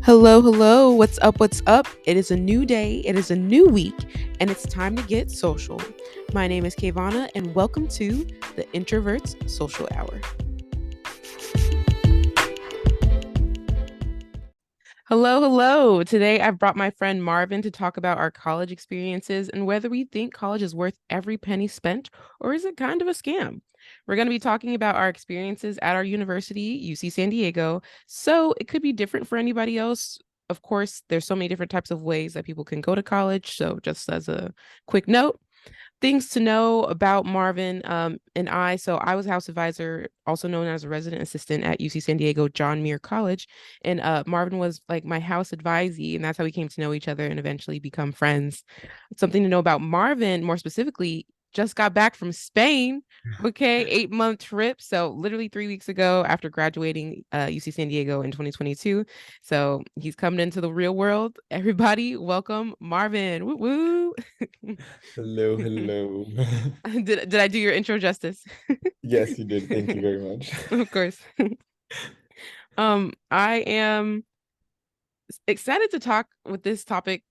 Hello, hello. What's up? What's up? It is a new day, it is a new week, and it's time to get social. My name is KaVonna, and welcome to the Introvert's Social Hour. Hello, hello. Today I've brought my friend Marvin to talk about our college experiences and whether we think college is worth every penny spent or is it kind of a scam. We're going to be talking about our experiences at our university, UC San Diego. So it could be different for anybody else. Of course, there's so many different types of ways that people can go to college. So just as a quick note, things to know about Marvin and I. So I was house advisor, also known as a resident assistant at UC San Diego John Muir College, and Marvin was like my house advisee, and that's how we came to know each other and eventually become friends. Something to know about Marvin, more specifically, just got back from Spain. Okay, 8-month trip. So literally 3 weeks ago, after graduating UC San Diego in 2022. So he's coming into the real world. Everybody, welcome Marvin. Woo woo. Hello, hello. Did I do your intro justice? Yes, you did. Thank you very much. Of course. I am excited to talk with this topic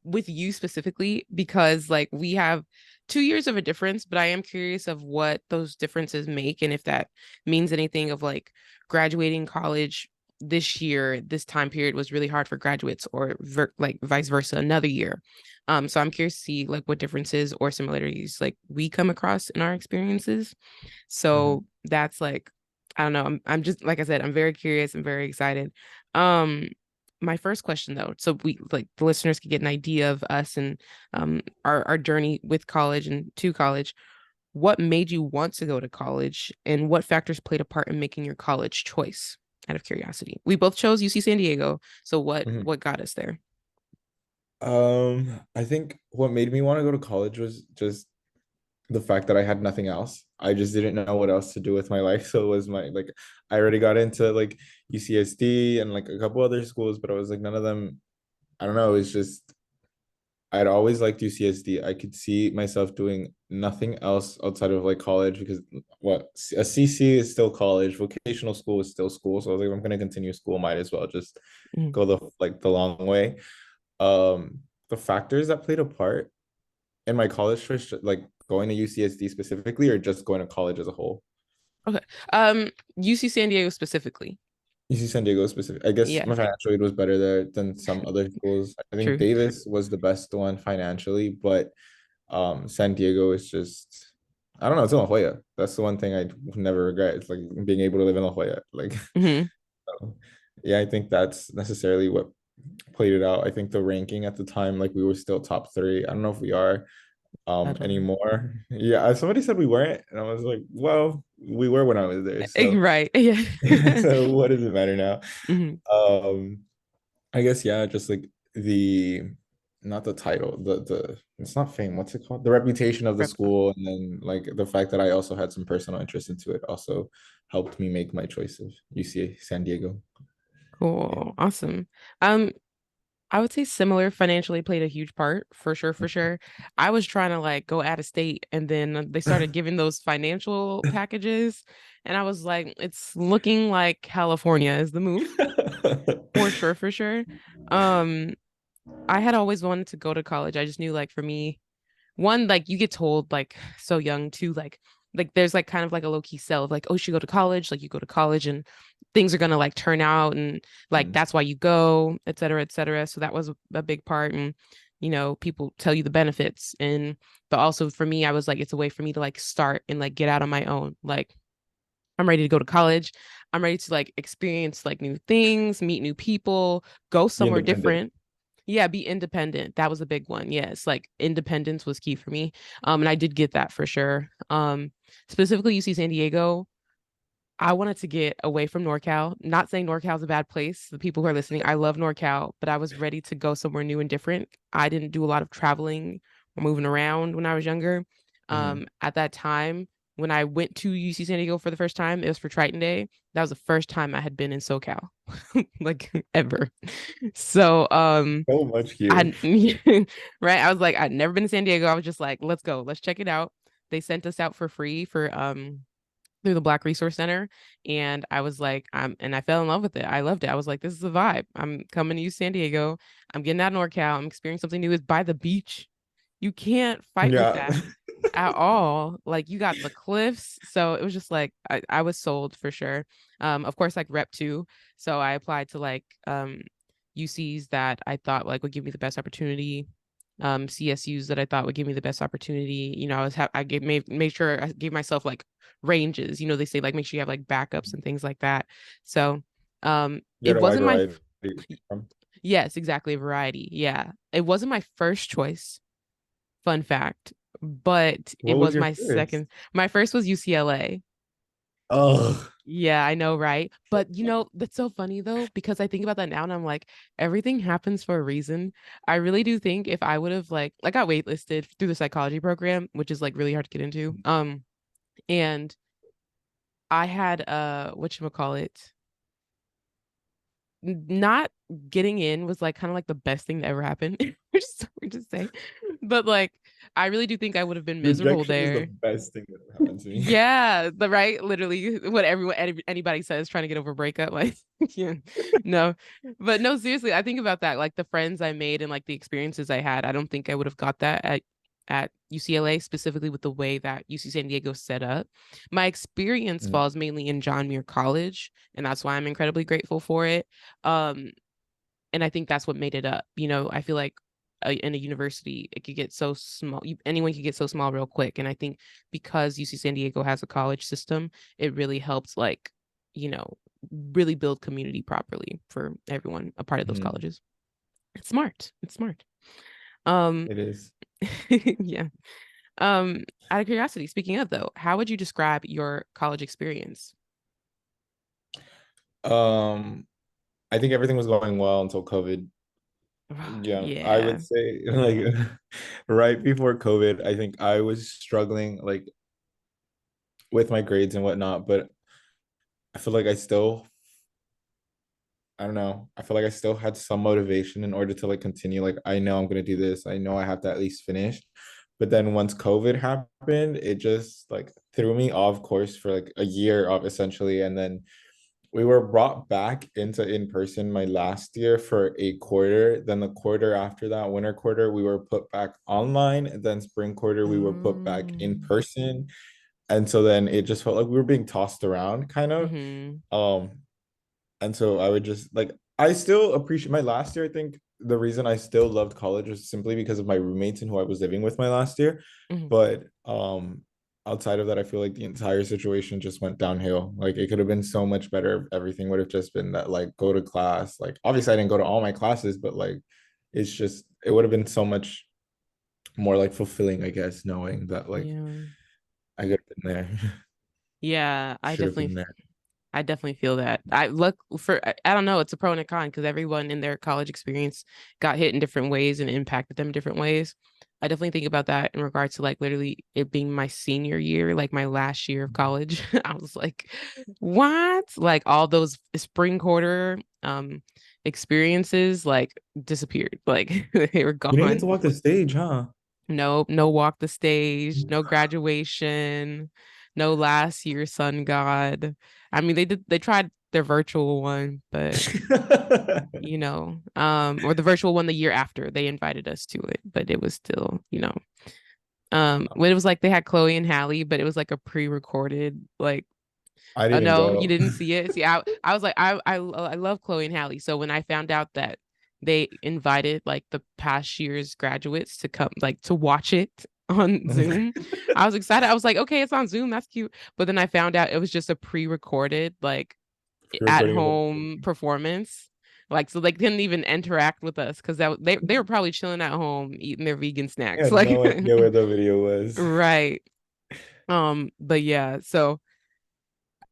with you specifically because like we have 2 years of a difference, but I am curious of what those differences make and if that means anything of like graduating college this year, this time period was really hard for graduates or like vice versa another year. So I'm curious to see like what differences or similarities like we come across in our experiences. Mhm. So that's like, I don't know. I'm just like I said, I'm very curious and very excited. Um, my first question though, so we like the listeners could get an idea of us and our journey with college and to college. What made you want to go to college, and what factors played a part in making your college choice? Out of curiosity, we both chose UC San Diego. So what Mhm. what got us there? I think what made me want to go to college was just the fact that I had nothing else. I just didn't know what else to do with my life. So it was I already got into like UCSD and like a couple other schools, but I was like, none of them, I don't know. It was just, I'd always liked UCSD. I could see myself doing nothing else outside of like college because what a CC is still college, vocational school is still school. So I was like, if I'm going to continue school, might as well just Mhm. go the long way. Um, the factors that played a part in my college choice, like going to UCSD specifically, or just going to college as a whole. Okay. UC San Diego specifically. UC San Diego specific. I guess Yeah, my financial aid was better there than some other schools. I think true. Davis was the best one financially, but San Diego is just, I don't know, it's in La Jolla. That's the one thing I never regret. It's like being able to live in La Jolla. Like, Hmm. yeah, I think that's necessarily what played it out. I think the ranking at the time, like we were still top three. I don't know if we are I don't know. anymore. Yeah, somebody said we weren't, and I was like, well, we were when I was there. So Right. Yeah. so what does it matter now? Hmm. Um, I guess yeah, just like the not the title, the it's not fame, what's it called? The reputation of the school, and then like the fact that I also had some personal interest into it also helped me make my choice of UCA San Diego. Yeah. Cool. Awesome. Um, I would say similar financially played a huge part for sure, for sure. I was trying to like go out of state and then they started giving those financial packages and I was like, it's looking like California is the move for sure, for sure. Um, I had always wanted to go to college. I just knew like for me, one, like you get told like so young too, like there's like kind of like a low key sell of like, oh, you should go to college, like you go to college and things are gonna like turn out and like Mm. that's why you go, et cetera, et cetera. So that was a big part. And people tell you the benefits. And but also for me, I was like, it's a way for me to like start and like get out on my own. Like I'm ready to go to college. I'm ready to like experience like new things, meet new people, go Be somewhere independent. different. Yeah, be independent. That was a big one. Yes, like independence was key for me. And I did get that for sure. Specifically UC San Diego, I wanted to get away from NorCal. Not saying NorCal is a bad place. The people who are listening, I love NorCal, but I was ready to go somewhere new and different. I didn't do a lot of traveling or moving around when I was younger. Mhm. At that time, when I went to UC San Diego for the first time, it was for Triton Day. That was the first time I had been in SoCal, like ever. So, So much here. I right. I was like, I'd never been to San Diego. I was just like, let's go, let's check it out. They sent us out for free for through the Black Resource Center. And I was like, and I fell in love with it. I loved it. I was like, this is a vibe. I'm coming to San Diego. I'm getting out of NorCal. I'm experiencing something new. It's by the beach. You can't fight with Yeah. that at all. Like you got the cliffs. So it was just like I was sold for sure. Of course, like rep two. So I applied to like UCs that I thought like would give me the best opportunity. CSUs that I thought would give me the best opportunity. I gave made sure I gave myself like ranges. They say like make sure you have like backups and things like that. So You it had a wide wasn't my variety. yes, exactly, variety. Yeah. It wasn't my first choice, fun fact, but it What was was your my first? second. My first was UCLA. Oh, Yeah, I know, right? But that's so funny though, because I think about that now and I'm like, everything happens for a reason. I really do think if I would have like I got waitlisted through the psychology program, which is like really hard to get into. And I had whatchamacallit, not getting in was like kind of like the best thing that ever happened, which is so weird to say. But like I really do think I would have been miserable rejection is the there. best thing that ever happened to me. Yeah, the right, literally what anybody says trying to get over a breakup. Like, yeah, no, but no, seriously, I think about that. Like the friends I made and like the experiences I had. I don't think I would have got that at UCLA, specifically with the way that UC San Diego set up. My experience Mm, falls mainly in John Muir College, and that's why I'm incredibly grateful for it. Um, and I think that's what made it up. I feel like in a university, it could get so small. Anyone could get so small real quick. And I think because UC San Diego has a college system, it really helps, like, you know, really build community properly for everyone a part of those mhm. colleges. It's smart. It's smart. Um, It is. yeah. Out of curiosity, speaking of though, how would you describe your college experience? Um, I think everything was going well until COVID. Yeah, I would Yeah. say like right before COVID, I think I was struggling like with my grades and whatnot, but I feel like I don't know, I feel like I still had some motivation in order to like continue. Like I know I'm gonna do this. I know I have to at least finish. But then once COVID happened, it just like threw me off course for like a year of essentially. And then we were brought back into in person my last year for a quarter. Then the quarter after that, winter quarter, we were put back online. And then spring quarter, we were put back in Um, person. And so then it just felt like we were being tossed around kind of. mhm, Um, and so I would just like I still appreciate my last year. I think the reason I still loved college was simply because of my roommates and who I was living with my last year. mhm. But outside of that, I feel like the entire situation just went downhill. Like it could have been so much better if everything would have just been that like go to class. Like obviously I didn't go to all my classes, but like it's just it would have been so much more like fulfilling, I guess, knowing that like Yeah. I could have been there. Yeah, Should have been there. I definitely feel that. I look for I don't know, it's a pro and a con because everyone in their college experience got hit in different ways and impacted them in different ways. I definitely think about that in regards to like literally it being my senior year, like my last year of college. I was like, what? Like all those spring quarter experiences like disappeared. Like they were You didn't get gone. to walk the stage, huh? No walk the stage, no graduation, no last year sun god. I mean, they tried their virtual one, but or the virtual one the year after they invited us to it, but it was still, when it was like they had Chloe and Hallie, but it was like a pre-recorded, like, I oh didn't no, you go. didn't see it. See, I was like, I love Chloe and Hallie. So when I found out that they invited like the past year's graduates to come like to watch it on Zoom, I was excited. I was like, okay, it's on Zoom. That's cute. But then I found out it was just a pre-recorded, like at Recording of a home performance. Like so they couldn't even interact with us because they were probably chilling at home eating their vegan I snacks. had Like no idea where the video was. right. But yeah, so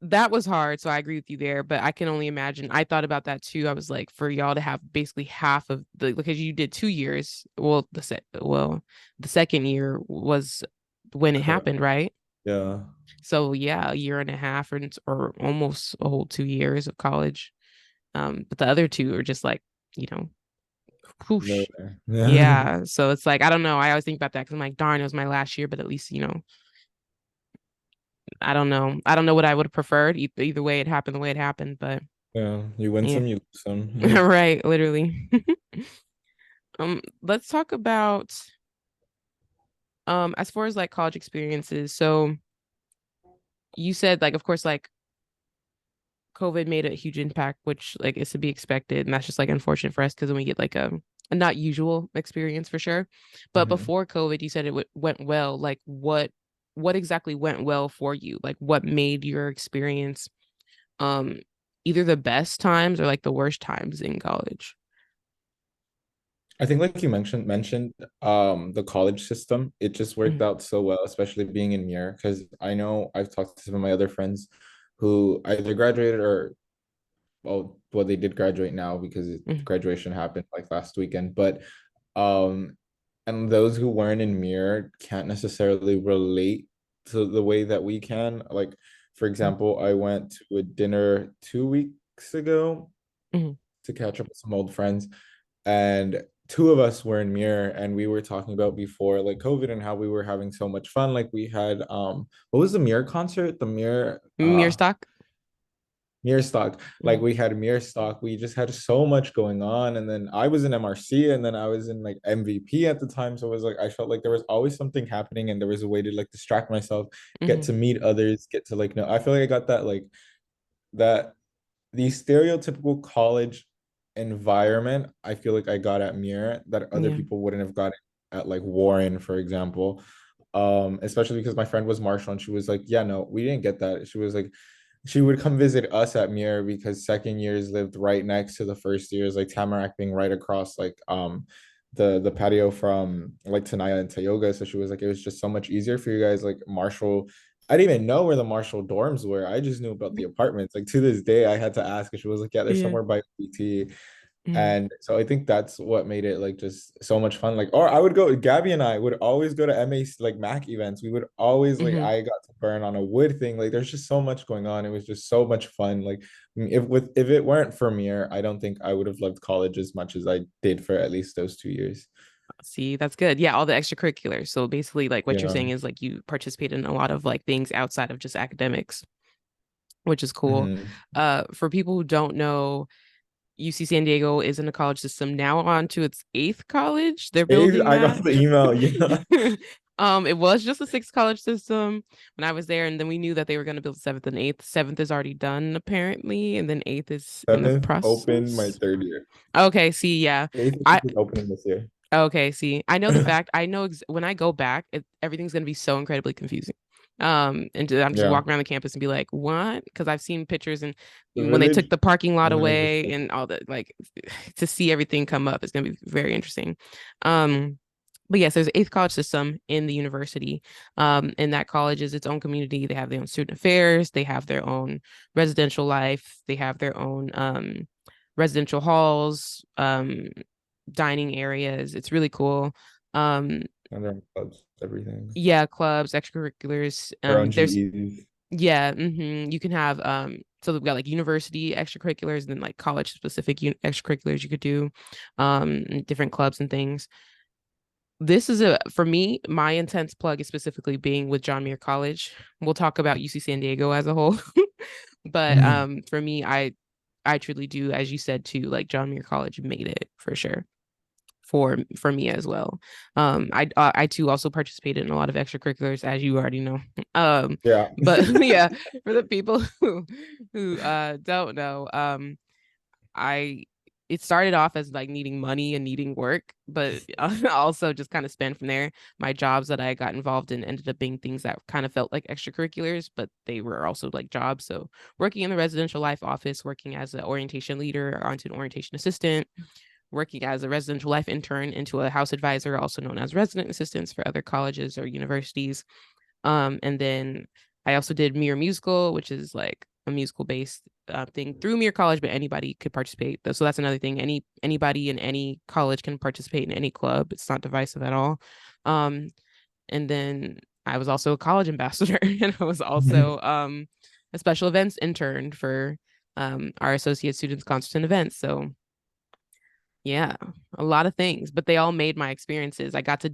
that was hard. So I agree with you there, but I can only imagine. I thought about that too. I was like, for y'all to have basically half of the because you did 2 years. The second year was when it Correct. happened, right? Yeah. So yeah, a year and a half or almost a whole 2 years of college. But the other two are just like, you know, No whoosh. there. Yeah. Yeah. So it's like I don't know. I always think about that because I'm like, darn, it was my last year, but at least I don't know. I don't know what I would have preferred. Either way, it happened the way it happened. But Yeah, you win yeah, some, you lose some. right, literally. Let's talk about as far as like college experiences. So you said like, of course, like COVID made a huge impact, which like is to be expected, and that's just like unfortunate for us because then we get like a not usual experience for sure. But Mhm. before COVID, you said it went well. Like what exactly went well for you? Like what made your experience um either the best times or like the worst times in college? I think like you mentioned the college system, it just worked Mm, out so well, especially being in Muir, because I know I've talked to some of my other friends who either graduated or well they did graduate now because mm, graduation happened like last weekend, but um and those who weren't in Muir can't necessarily relate to the way that we can. Like for mm, example, I went to a dinner 2 weeks ago mm, to catch up with some old friends, and two of us were in Mirror, and we were talking about before like COVID and how we were having so much fun. Like we had what was the Mirror concert? The Mirror Mirror stock? Mirror stock. Like Mm, we had Mirror stock. We just had so much going on. And then I was in MRC and then I was in like MVP at the time. So it was like I felt like there was always something happening and there was a way to like distract myself, get mm, to meet others, get to like know. I feel like I got that like that the stereotypical college environment, I feel like I got at Muir that other yeah. people wouldn't have gotten at like Warren, for example. Especially because my friend was Marshall and she was like, yeah, no, we didn't get that. She was like, she would come visit us at Muir because second years lived right next to the first years, like Tamarack being right across like the patio from like Tenaya and Tioga. So she was like, it was just so much easier for you guys. Like Marshall, I didn't even know where the Marshall dorms were. I just knew about the apartments. Like to this day, I had to ask, and she was like, "Yeah, they're Yeah. somewhere by BT." Mm, And so I think that's what made it like just so much fun. Like, or I would go, Gabby and I would always go to MA like Mac events. We would always like mm-hmm. I got to burn on a wood thing. Like there's just so much going on. It was just so much fun. Like if it weren't for Mir, I don't think I would have loved college as much as I did for at least those 2 years. See, that's good. Yeah, all the extracurriculars. So basically, like what you're Yeah. saying is like you participate in a lot of like things outside of just academics, which is cool. Hmm. For people who don't know, UC San Diego is in the college system now on to its eighth college. They're building I that. got the email. Yeah. It was just a sixth college system when I was there, and then we knew that they were going to build seventh and eighth. Seventh is already done apparently, and then eighth is in the Seventh open my process. third year. Okay, see, yeah. Eighth I is opening this year. Okay, see, I know the fact. I know when I go back, everything's gonna be so incredibly confusing. I'm just Yeah. walking around the campus and be like, "What?" Because I've seen pictures and The when they took village. the parking lot And then it away just and all that, like to see everything come up is gonna be very interesting. Um, but yes, there's an eighth college system in the university. And that college is its own community. They have their own student affairs. They have their own residential life. They have their own residential halls. Dining areas. It's really cool. Um, and their own clubs, everything. yeah, clubs, extracurriculars. Their own There's GEs. yeah, you can have so we've got like university extracurriculars and then like college specific extracurriculars you could do, different clubs and things. This is a for me, my intense plug is specifically being with John Muir College. We'll talk about UC San Diego as a whole. But for me, I truly do, as you said too, like John Muir College made it for sure. For me as well. I too also participated in a lot of extracurriculars, as you already know. Um, Yeah. but yeah, for the people who don't know, I it started off as like needing money and needing work, but also just kind of spent from there. My jobs that I got involved in ended up being things that kind of felt like extracurriculars, but they were also like jobs. So working in the residential life office, working as an orientation leader or onto an orientation assistant, working as a residential life intern into a house advisor, also known as resident assistants for other colleges or universities. And then I also did Mirror Musical, which is like a musical based thing through Mirror College, but anybody could participate. So that's another thing. Anybody in any college can participate in any club. It's not divisive at all. Um, and then I was also a college ambassador, and I was also a special events intern for our associate students concerts and events. So yeah, a lot of things, but they all made my experiences. I got to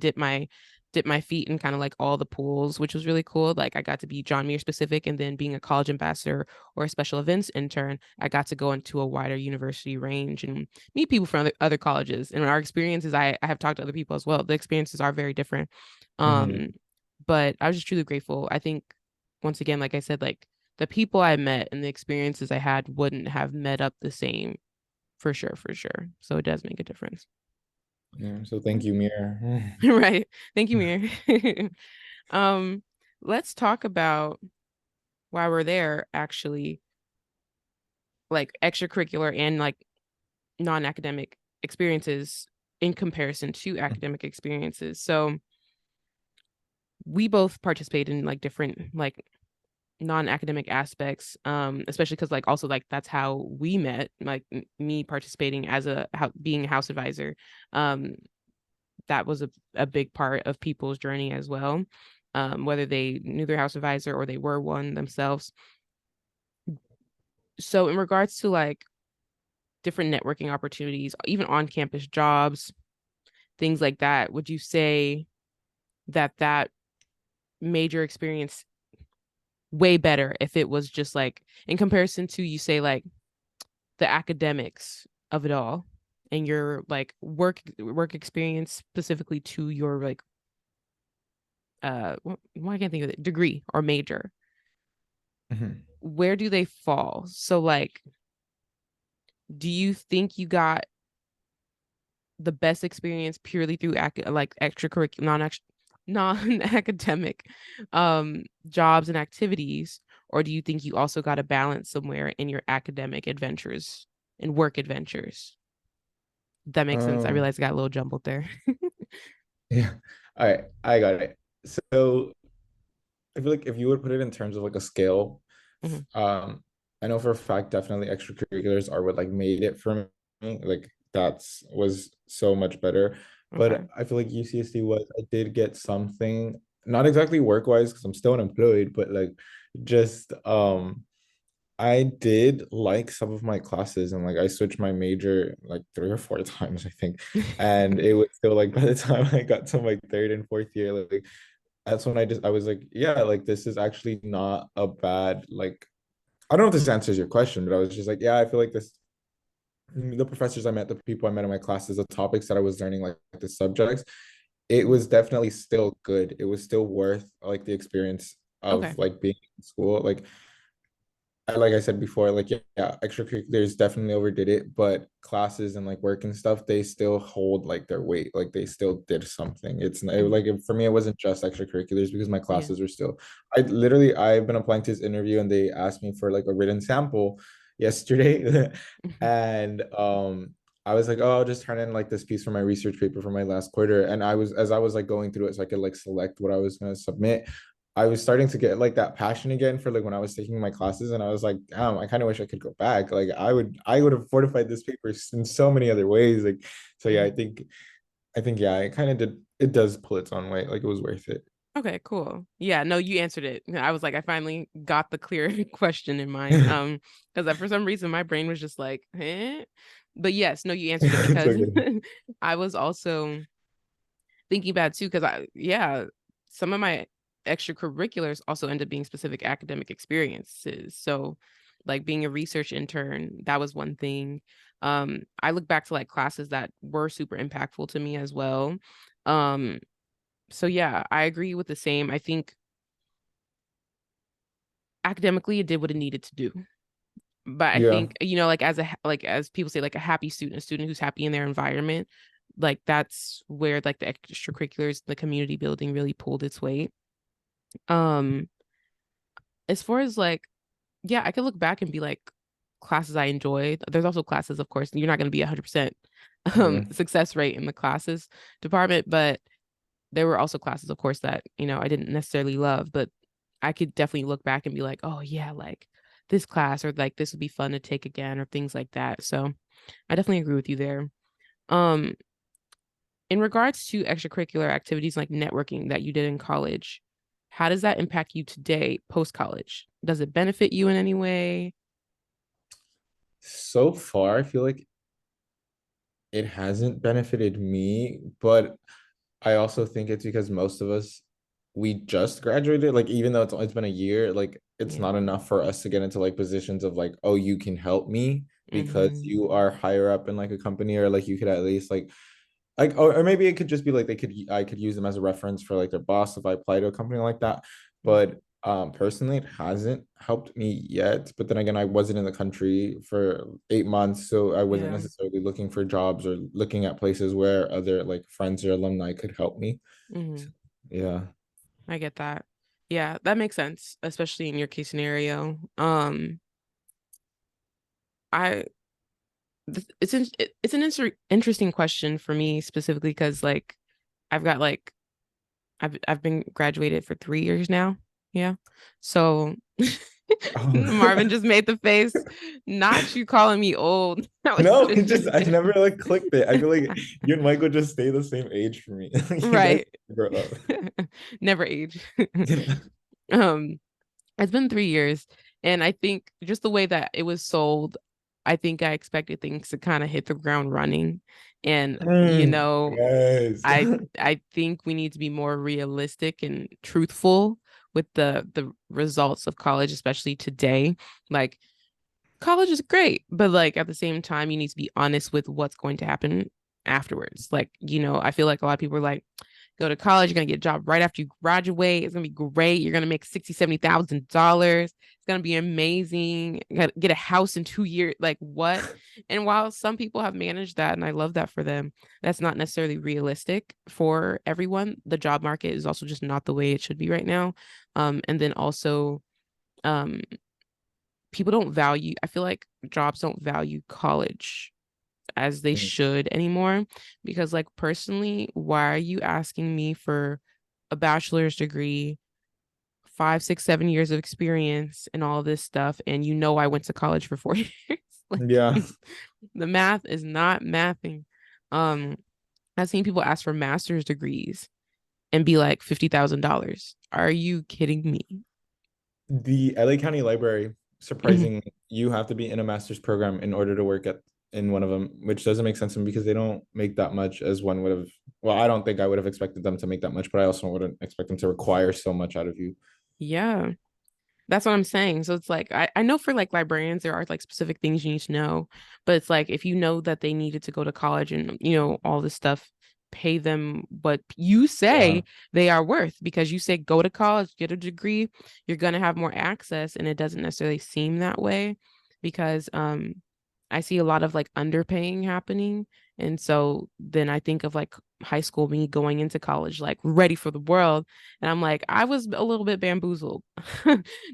dip my feet in kind of like all the pools, which was really cool. Like I got to be John Muir specific, and then being a college ambassador or a special events intern, I got to go into a wider university range and meet people from other colleges. And our experiences, I have talked to other people as well. The experiences are very different. Hmm. Um, but I was just truly grateful. I think once again, like I said, like the people I met and the experiences I had wouldn't have met up the same for sure, for sure. So it does make a difference. Yeah, so thank you, Mir. Right. Thank you, Mir. Um, let's talk about while we're there, actually, like extracurricular and like non-academic experiences in comparison to academic experiences. So we both participate in like different like non-academic aspects, especially because like also like that's how we met, like me participating as being a house advisor. um that was a big part of people's journey as well, whether they knew their house advisor or they were one themselves. So in regards to like different networking opportunities, even on campus jobs, things like that, would you say that that made your experience way better if it was just like in comparison to, you say, like the academics of it all and your like work experience specifically to your like why I can't think of it, degree or major, Mhm. where do they fall? So like, do you think you got the best experience purely through like extracurricular non-academic jobs and activities, or do you think you also got a balance somewhere in your academic adventures and work adventures? That makes sense. I Um, realized I got a little jumbled there. yeah. All right, I got it. So I feel like if you would put it in terms of like a scale, Mhm. I know for a fact definitely extracurriculars are what like made it for me. Like that's was so much better. Okay. But I feel like UCSD was I did get something, not exactly work-wise because I'm still unemployed, but like just I did like some of my classes and like I switched my major like 3 or 4 times, I think. And it was still like by the time I got to my third and fourth year, like that's when I was like, yeah, like this is actually not a bad like I don't know if this answers your question, but I was just like, yeah, I feel like this the professors I met, the people I met in my classes, the topics that I was learning, like the subjects, it was definitely still good. It was still worth like the experience Okay. of like being in school. Like I said before, like yeah, extracurriculars definitely overdid it, but classes and like work and stuff, they still hold like their weight. Like they still did something. It's not Mhm. like for me, it wasn't just extracurriculars because my Yeah. classes were still. I've been applying to this interview and they asked me for like a written sample yesterday, and I was like, oh, I'll just turn in like this piece for my research paper for my last quarter, and as I was like going through it, so I could like select what I was gonna submit. I was starting to get like that passion again for like when I was taking my classes, and I was like, damn, I kind of wish I could go back. Like I would have fortified this paper in so many other ways. Like, so yeah, Mhm. I think yeah, it kind of did. It does pull its own weight. Like it was worth it. Okay, cool. Yeah, no, you answered it. I was like, I finally got the clear question in mind. Because for some reason my brain was just like, eh? But yes, no, you answered it It's because okay. I was also thinking about it too, because yeah, some of my extracurriculars also end up being specific academic experiences. So, like being a research intern, that was one thing. I look back to like classes that were super impactful to me as well. Um, so yeah, I agree with the same. I think academically it did what it needed to do. But I Yeah. think, like like as people say, like a happy student, a student who's happy in their environment, like that's where like the extracurriculars, the community building really pulled its weight. Um, as far as like, yeah, I could look back and be like classes I enjoyed. There's also classes, of course, you're not going to be 100% Yeah. success rate in the classes department, but there were also classes, of course, that, I didn't necessarily love, but I could definitely look back and be like, oh yeah, like this class or like this would be fun to take again or things like that. So I definitely agree with you there. Um, in regards to extracurricular activities like networking that you did in college, how does that impact you today, post college? Does it benefit you in any way? So far, I feel like it hasn't benefited me, but I also think it's because most of us, we just graduated. Like, even though it's been a year, like it's Yeah. not enough for us to get into like positions of like, oh, you can help me because Mm-hmm. you are higher up in like a company, or like you could at least like or maybe it could just be like I could use them as a reference for like their boss if I apply to a company like that. But personally, it hasn't helped me yet. But then again, I wasn't in the country for 8 months, so I wasn't Yeah. necessarily looking for jobs or looking at places where other like friends or alumni could help me. Mm-hmm. So, yeah. I get that. Yeah, that makes sense, especially in your case scenario. I it's an interesting question for me specifically because like I've got like I've been graduated for 3 years now. Yeah. So Marvin Oh. just made the face, not you calling me old. That was No, it just I just never like clicked it. I feel like you and Michael just stay the same age for me. You guys right. grow up. Never age. Um, it's been 3 years, and I think just the way that it was sold, I think I expected things to kind of hit the ground running. And, Yes. I think we need to be more realistic and truthful with the results of college, especially today. Like college is great, but like at the same time, you need to be honest with what's going to happen afterwards. Like, I feel like a lot of people are like, go to college, you're gonna get a job right after you graduate. It's gonna be great. You're gonna make 60, $70,000. It's gonna be amazing. You gotta get a house in 2 years. Like what? And while some people have managed that, and I love that for them, that's not necessarily realistic for everyone. The job market is also just not the way it should be right now. And then also, um, people don't value, I feel like jobs don't value college as they should anymore. Because, like, personally, why are you asking me for a bachelor's degree, 5, 6, 7 years of experience, and all this stuff? And I went to college for 4 years. Like, Yeah. the math is not mathing. Um, I've seen people ask for master's degrees and be like $50,000. Are you kidding me? The LA County Library, Mhm. surprisingly, you have to be in a master's program in order to work at in one of them, which doesn't make sense to me because they don't make that much as one would have. Well, I don't think I would have expected them to make that much, but I also wouldn't expect them to require so much out of you. Yeah. That's what I'm saying. So it's like I know for like librarians there are like specific things you need to know, but it's like if you know that they needed to go to college and all this stuff, pay them what you Yeah. say they are worth because you say go to college, get a degree, you're gonna have more access, and it doesn't necessarily seem that way because I see a lot of like underpaying happening. And so then I think of like high school, me going into college, like ready for the world. And I'm like, I was a little bit bamboozled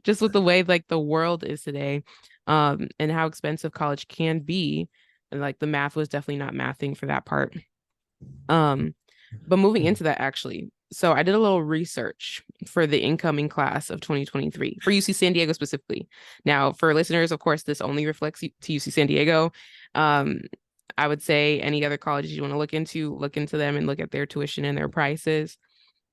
just with the way like the world is today, and how expensive college can be. And like the math was definitely not mathing for that part. Um, but moving into that actually, so I did a little research for the incoming class of 2023 for UC San Diego specifically. Now, for listeners, of course, this only reflects to UC San Diego. Um, I would say any other colleges you want to look into them and look at their tuition and their prices.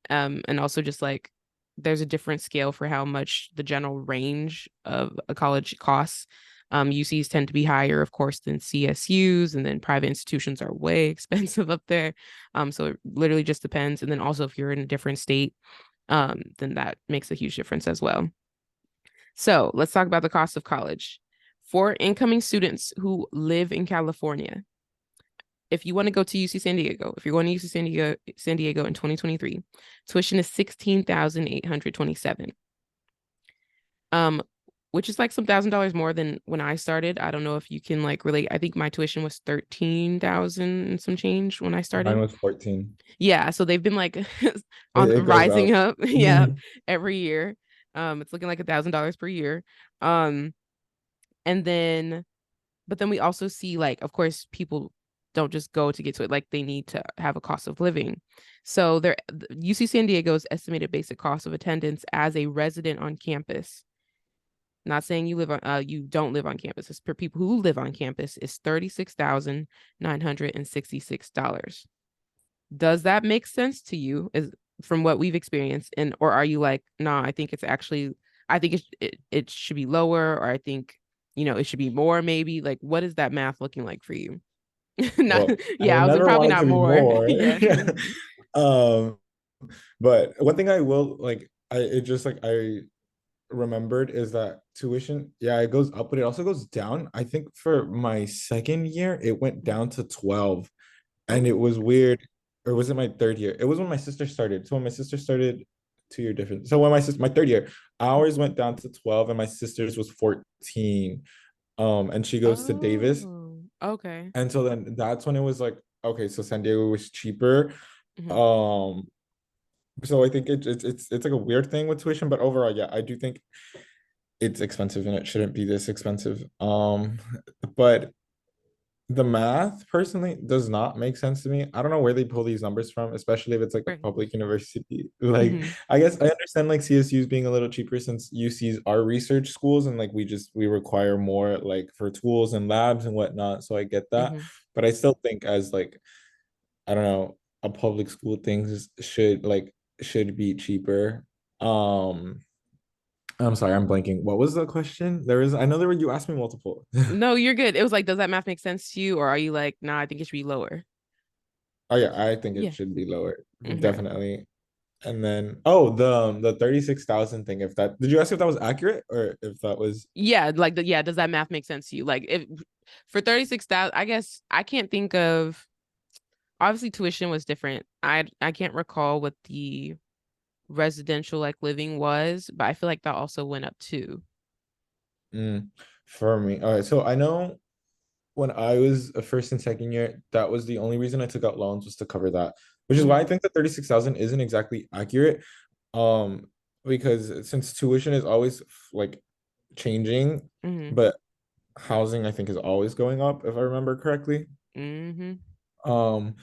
And also just like there's a different scale for how much the general range of a college costs. UCs tend to be higher, of course, than CSUs, and then private institutions are way expensive up there. So it literally just depends. And then also if you're in a different state, then that makes a huge difference as well. So let's talk about the cost of college. For incoming students who live in California, if you want to go to UC San Diego, if you're going to UC San Diego in 2023, tuition is 16,827. Um, which is like some $1,000 more than when I started. I don't know if you can like relate. I think my tuition was 13,000 and some change when I Mine started. was 14. Yeah, so they've been like on It goes rising up. up, yeah, every year. It's looking like $1,000 per year. Um, and then but then we also see like of course people don't just go to get to it, like they need to have a cost of living. So there UC San Diego's estimated basic cost of attendance as a resident on campus, not saying you don't live on campus, it's for people who live on campus, is $36,966. Does that make sense to you, is from what we've experienced? And or are you like, nah, I think it's actually, I think it should be lower, or I think it should be more, maybe? Like what is that math looking like for you? Not Well, I yeah, would I was never probably want it not to be more. more. Yeah. Um, but one thing I will like, it just like I remembered is that tuition, yeah, it goes up, but it also goes down. I think for my second year, it went down to 12, and it was Oh. weird. Or was it my third year? It was when my sister started. So when my sister started, 2 year difference. So when my third year, ours went down to 12 and my sister's was 14. And she goes to Davis. Oh, okay. And so then that's when it was like, okay, so San Diego was cheaper. Mhm. Um, so I think it's like a weird thing with tuition, but overall, yeah, I do think it's expensive and it shouldn't be this expensive. But the math personally does not make sense to me. I don't know where they pull these numbers from, especially if it's like a Right. public university. Like, Mhm. I guess I understand like CSU's being a little cheaper since UC's are research schools and like we require more like for tools and labs and whatnot. So I get that. Mhm. But I still think as like, I don't know, a public school things should be cheaper. Um, I'm sorry, I'm blanking. What was the question? I know there were you asked me multiple. No, you're good. It was like, does that math make sense to you, or are you like, nah, I think it should be lower? Oh yeah, I think it Yeah. should be lower, Okay. definitely. And then the 36,000 thing. If that did you ask if that was accurate or if that was Yeah, like yeah, does that math make sense to you? Like if for 36,000, I guess I can't think of, obviously tuition was different. I can't recall what the residential like living was, but I feel like that also went up too. mm, for me? All right, so I know when I was a first and second year, that was the only reason I took out loans was to cover that, which is why Hmm. I think that 36,000 isn't exactly accurate. Um, because since tuition is always like changing, Hmm. but housing I think is always going up, if I remember correctly. Hmm. Um,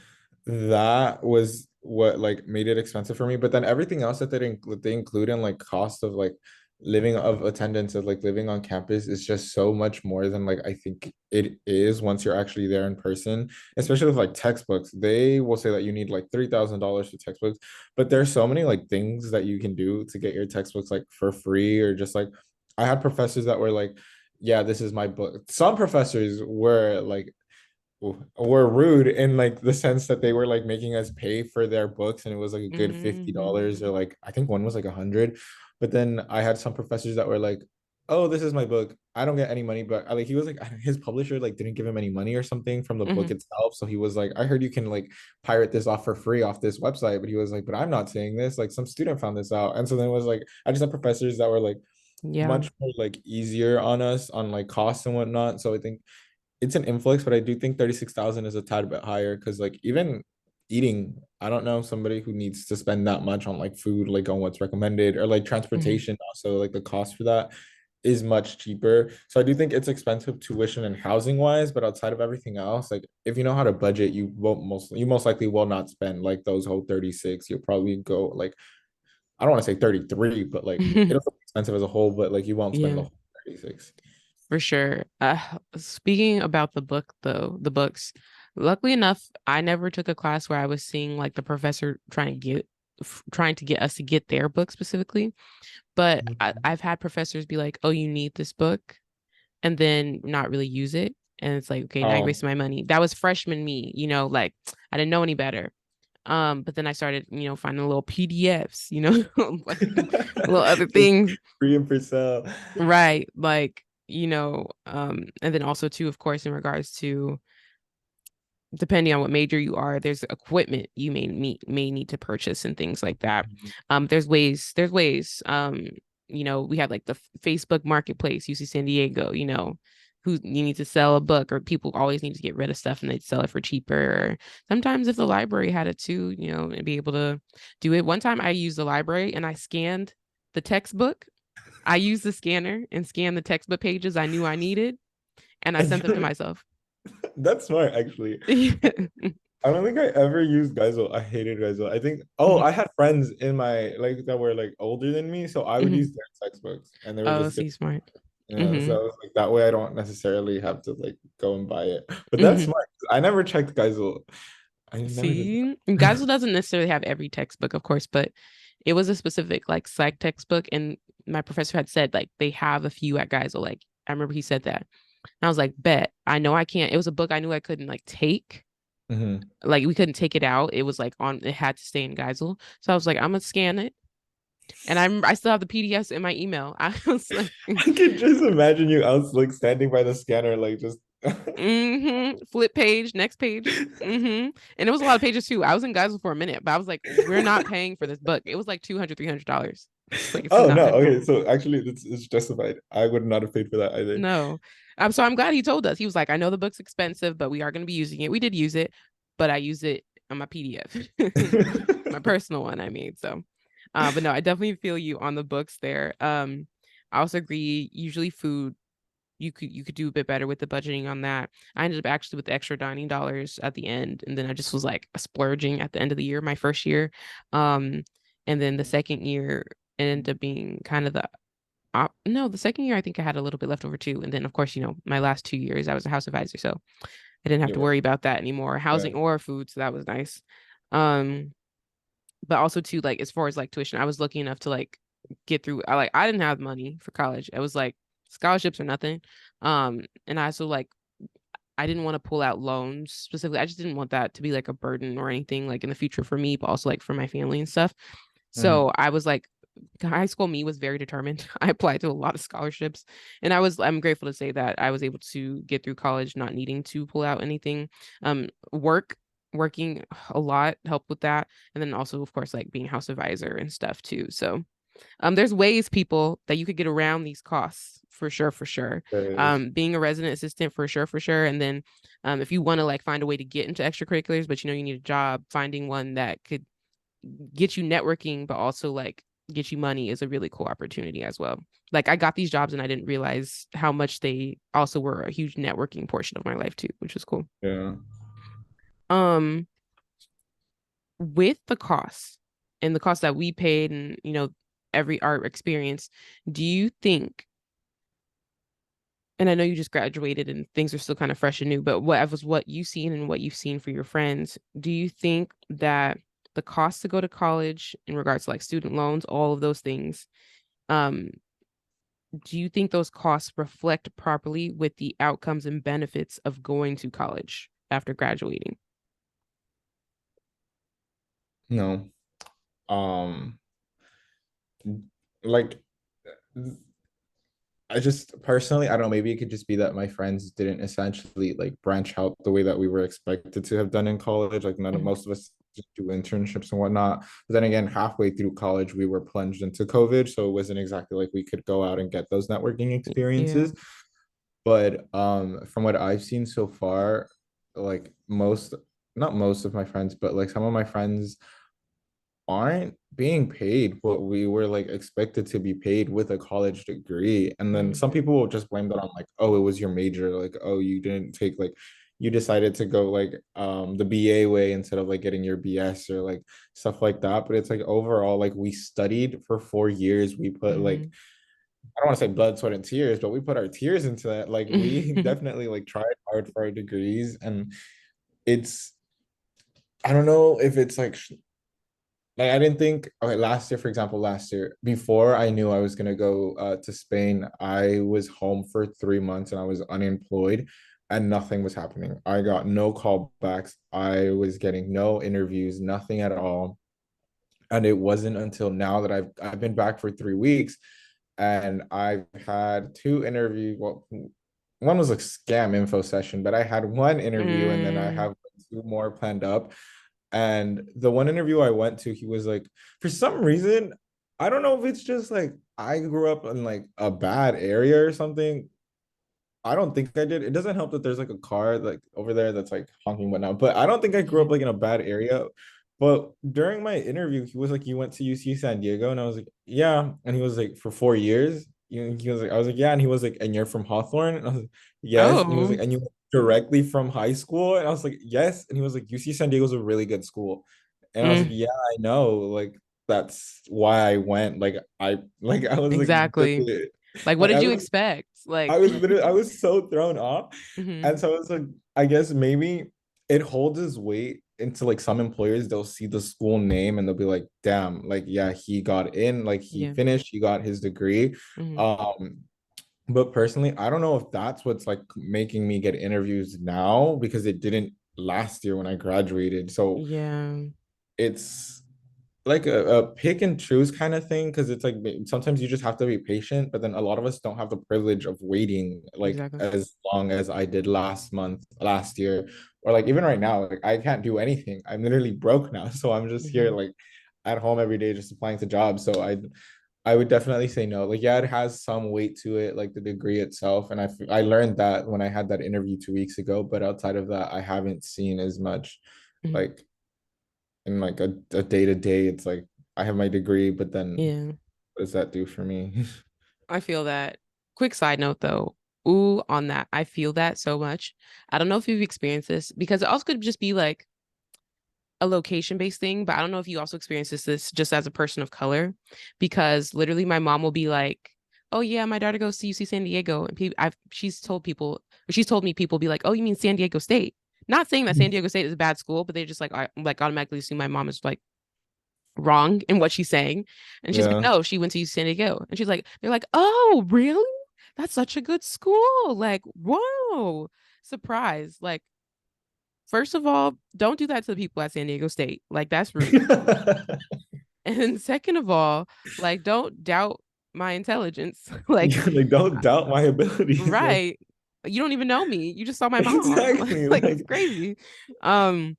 that was what like made it expensive for me. But then everything else that they include in like cost of like living of attendance of like living on campus is just so much more than like I think it is once you're actually there in person. Especially with like textbooks, they will say that you need like $3,000 for textbooks, but there's so many like things that you can do to get your textbooks like for free or just like I had professors that were like, yeah, this is my book. Some professors were like were rude in like the sense that they were like making us pay for their books and it was like a good Hmm. $50 or like I think one was like 100. But then I had some professors that were like, oh, this is my book, I don't get any money, but like he was like his publisher like didn't give him any money or something from the book Hmm. itself, so he was like, I heard you can like pirate this off for free off this website, but he was like, but I'm not saying this, like some student found this out. And so then it was like I just had professors that were like Yeah. much more like easier on us on like costs and whatnot. So I think it's an influx, but I do think 36,000 is a tad bit higher because like even eating, I don't know somebody who needs to spend that much on like food, like on what's recommended or like Hmm. transportation. Also, like the cost for that is much cheaper. So I do think it's expensive tuition and housing wise, but outside of everything else, like if you know how to budget, you most likely will not spend like those whole 36. You'll probably go like I don't want to say 33, but like it'll be expensive as a whole, but like you won't spend the Yeah, whole 36. for sure. Speaking about the book though, the books, luckily enough, I never took a class where I was seeing like the professor trying to get us to get their book specifically. But I've had professors be like, "Oh, you need this book," and then not really use it. And it's like, okay, now you're Oh. wasting my money. That was freshman me, like I didn't know any better. But then I started, finding little PDFs, like little other It's things. free and for sale. Right. Like, and then also too, of course, in regards to depending on what major you are, there's equipment you may need to purchase and things like that. There's ways. We have like the Facebook Marketplace, UC San Diego, who you need to sell a book, or people always need to get rid of stuff and they'd sell it for cheaper. Or sometimes if the library had it too, and be able to do it. One time I used the library and I scanned the textbook. I used the scanner and scanned the textbook pages I knew I needed, and I sent them to myself. That's smart, actually. I don't think I ever used Geisel. I hated Geisel. I think, oh, Mhm. I had friends in my like that were like older than me, so I would Mhm. use their textbooks, and they were Oh, just good. see, smart. Yeah, so Hmm. I was like that way I don't necessarily have to like go and buy it. But that's Hmm. smart. I never checked Geisel. I never did See, Geisel doesn't necessarily have every textbook, of course, but it was a specific like psych textbook, and my professor had said like they have a few at Geisel. Like I remember he said that, and I was like, bet. I know I can't. It was a book I knew I couldn't like take. Hmm. Like we couldn't take it out. It was like on, it had to stay in Geisel. So I was like, I'm gonna scan it. And I still have the PDFs in my email. I was like, I can just imagine you out like standing by the scanner, like just flip page, next page. And it was a lot of pages too. I was in Geisel for a minute, but I was like, we're not paying for this book. It was like 200, $300. It's like, it's Oh not no, that okay. much. So actually it's justified. I would not have paid for that either. No. So I'm glad he told us. He was like, I know the book's expensive, but we are going to be using it. We did use it, but I use it on my PDF, my personal one, I mean. So, but no, I definitely feel you on the books there. I also agree, usually food, you could do a bit better with the budgeting on that. I ended up actually with the extra dining dollars at the end, and then I just was like splurging at the end of the year, my first year. Um, and then the second year it ended up being kind of the no, the second year I think I had a little bit left over too. And then of course, my last 2 years I was a house advisor, so I didn't have to Yeah, worry about that anymore, yeah. housing or food, so that was nice. Um, but also too, like as far as like tuition, I was lucky enough to like get through. I didn't have money for college. It was like scholarships or nothing. And I also like I didn't want to pull out loans specifically. I just didn't want that to be like a burden or anything like in the future for me, but also like for my family and stuff. Hmm. So I was like, high school me was very determined. I applied to a lot of scholarships, and I'm grateful to say that I was able to get through college not needing to pull out anything. Um, working a lot helped with that, and then also of course like being house advisor and stuff too. So there's ways, people, that you could get around these costs for sure, for sure. There is. Being a resident assistant for sure, for sure. And then if you want to like find a way to get into extracurriculars, but you need a job, finding one that could get you networking, but also like get you money is a really cool opportunity as well. Like I got these jobs and I didn't realize how much they also were a huge networking portion of my life too, which was cool. Yeah. Um, with the costs and the cost that we paid and every art experience, do you think, and I know you just graduated and things are still kind of fresh and new, but what you've seen and what you've seen for your friends, do you think that the cost to go to college in regards to like student loans, all of those things, um, do you think those costs reflect properly with the outcomes and benefits of going to college after graduating? No. Um, like I just personally, I don't know, maybe it could just be that my friends didn't essentially like branch out the way that we were expected to have done in college. Like Mhm. most of us just do internships and whatnot. But then again, halfway through college, we were plunged into COVID. So it wasn't exactly like we could go out and get those networking Yeah. experiences. But from what I've seen so far, like not most of my friends, but like some of my friends aren't being paid what we were like expected to be paid with a college degree. And then Mhm. some people will just blame that on like, oh, it was your major. Like, oh, you didn't take like you decided to go like the BA way instead of like getting your BS or like stuff like that. But it's like overall, like we studied for 4 years. We put like Mhm. I don't want to say blood, sweat, and tears, but we put our tears into that. Like we definitely like tried hard for our degrees. And it's I don't know if it's like I didn't think okay, last year, for example, last year, before I knew I was gonna go to Spain, I was home for 3 months and I was unemployed and nothing was happening. I got no callbacks. I was getting no interviews, nothing at all. And it wasn't until now that I've been back for 3 weeks and I've had two interviews. Well, one was a scam info session, but I had one interview and then I Mm. have two more planned up. And the one interview I went to, he was like, for some reason, I don't know if it's just like I grew up in like a bad area or something. I don't think I did. It doesn't help that there's like a car like over there that's like honking whatnot, but I don't think I grew Yeah. up like in a bad area. But during my interview, he was like, "You went to UC San Diego," and I was like, "Yeah." And he was like, "For 4 years." He was like, "I was like, yeah." And he was like, "And you're from Hawthorne?" And I was like, "Yes." And he was Oh. like, "And you went directly from high school?" And I was like, "Yes." And he was like, "UC San Diego's a really good school." And I was like, Mm. "Yeah, I know. Like that's why I went. I was like, Exactly. Like, what like did you expect? I Like, was literally I was so thrown off. mhm. And so it's like I guess maybe it holds its weight into like some employers, they'll see the school name and they'll be like, damn, like yeah, he got in, like he Yeah. finished, he got his degree. Mhm. Um, but personally, I don't know if that's what's like making me get interviews now because it didn't last year when I graduated. So Yeah, it's like a pick and choose kind of thing because it's like sometimes you just have to be patient, but then a lot of us don't have the privilege of waiting like exactly. as long as I did last year, or like even right now, like I can't do anything. I'm literally broke now, so I'm just here Hmm. like at home every day just applying to jobs. So I would definitely say no. Like yeah, it has some weight to it, like the degree itself, and I learned that when I had that interview 2 weeks ago. But outside of that, I haven't seen as much Hmm. like in like a day to day. It's like I have my degree, but then Yeah, what does that do for me? I feel that. Quick side note though. Ooh, on that. I feel that so much. I don't know if you've experienced this because it also could just be like a location based thing, but I don't know if you also experience this just as a person of color, because literally my mom will be like, "Oh yeah, my daughter goes to UC San Diego," and she's told people, or she's told me people be like, "Oh, you mean San Diego State?" Not saying that San Diego State is a bad school, but they just like automatically assume my mom is like wrong in what she's saying, and she's like, Yeah. "No, she went to UC San Diego," and she's like, "They're like, oh really? That's such a good school! Like, whoa, surprise!" Like, first of all, don't do that to the people at San Diego State. Like, that's rude. And second of all, like, don't doubt my intelligence. Like, Like don't doubt my abilities. Like right. You don't even know me. You just saw my mom. exactly. Like, it's Like crazy. Um,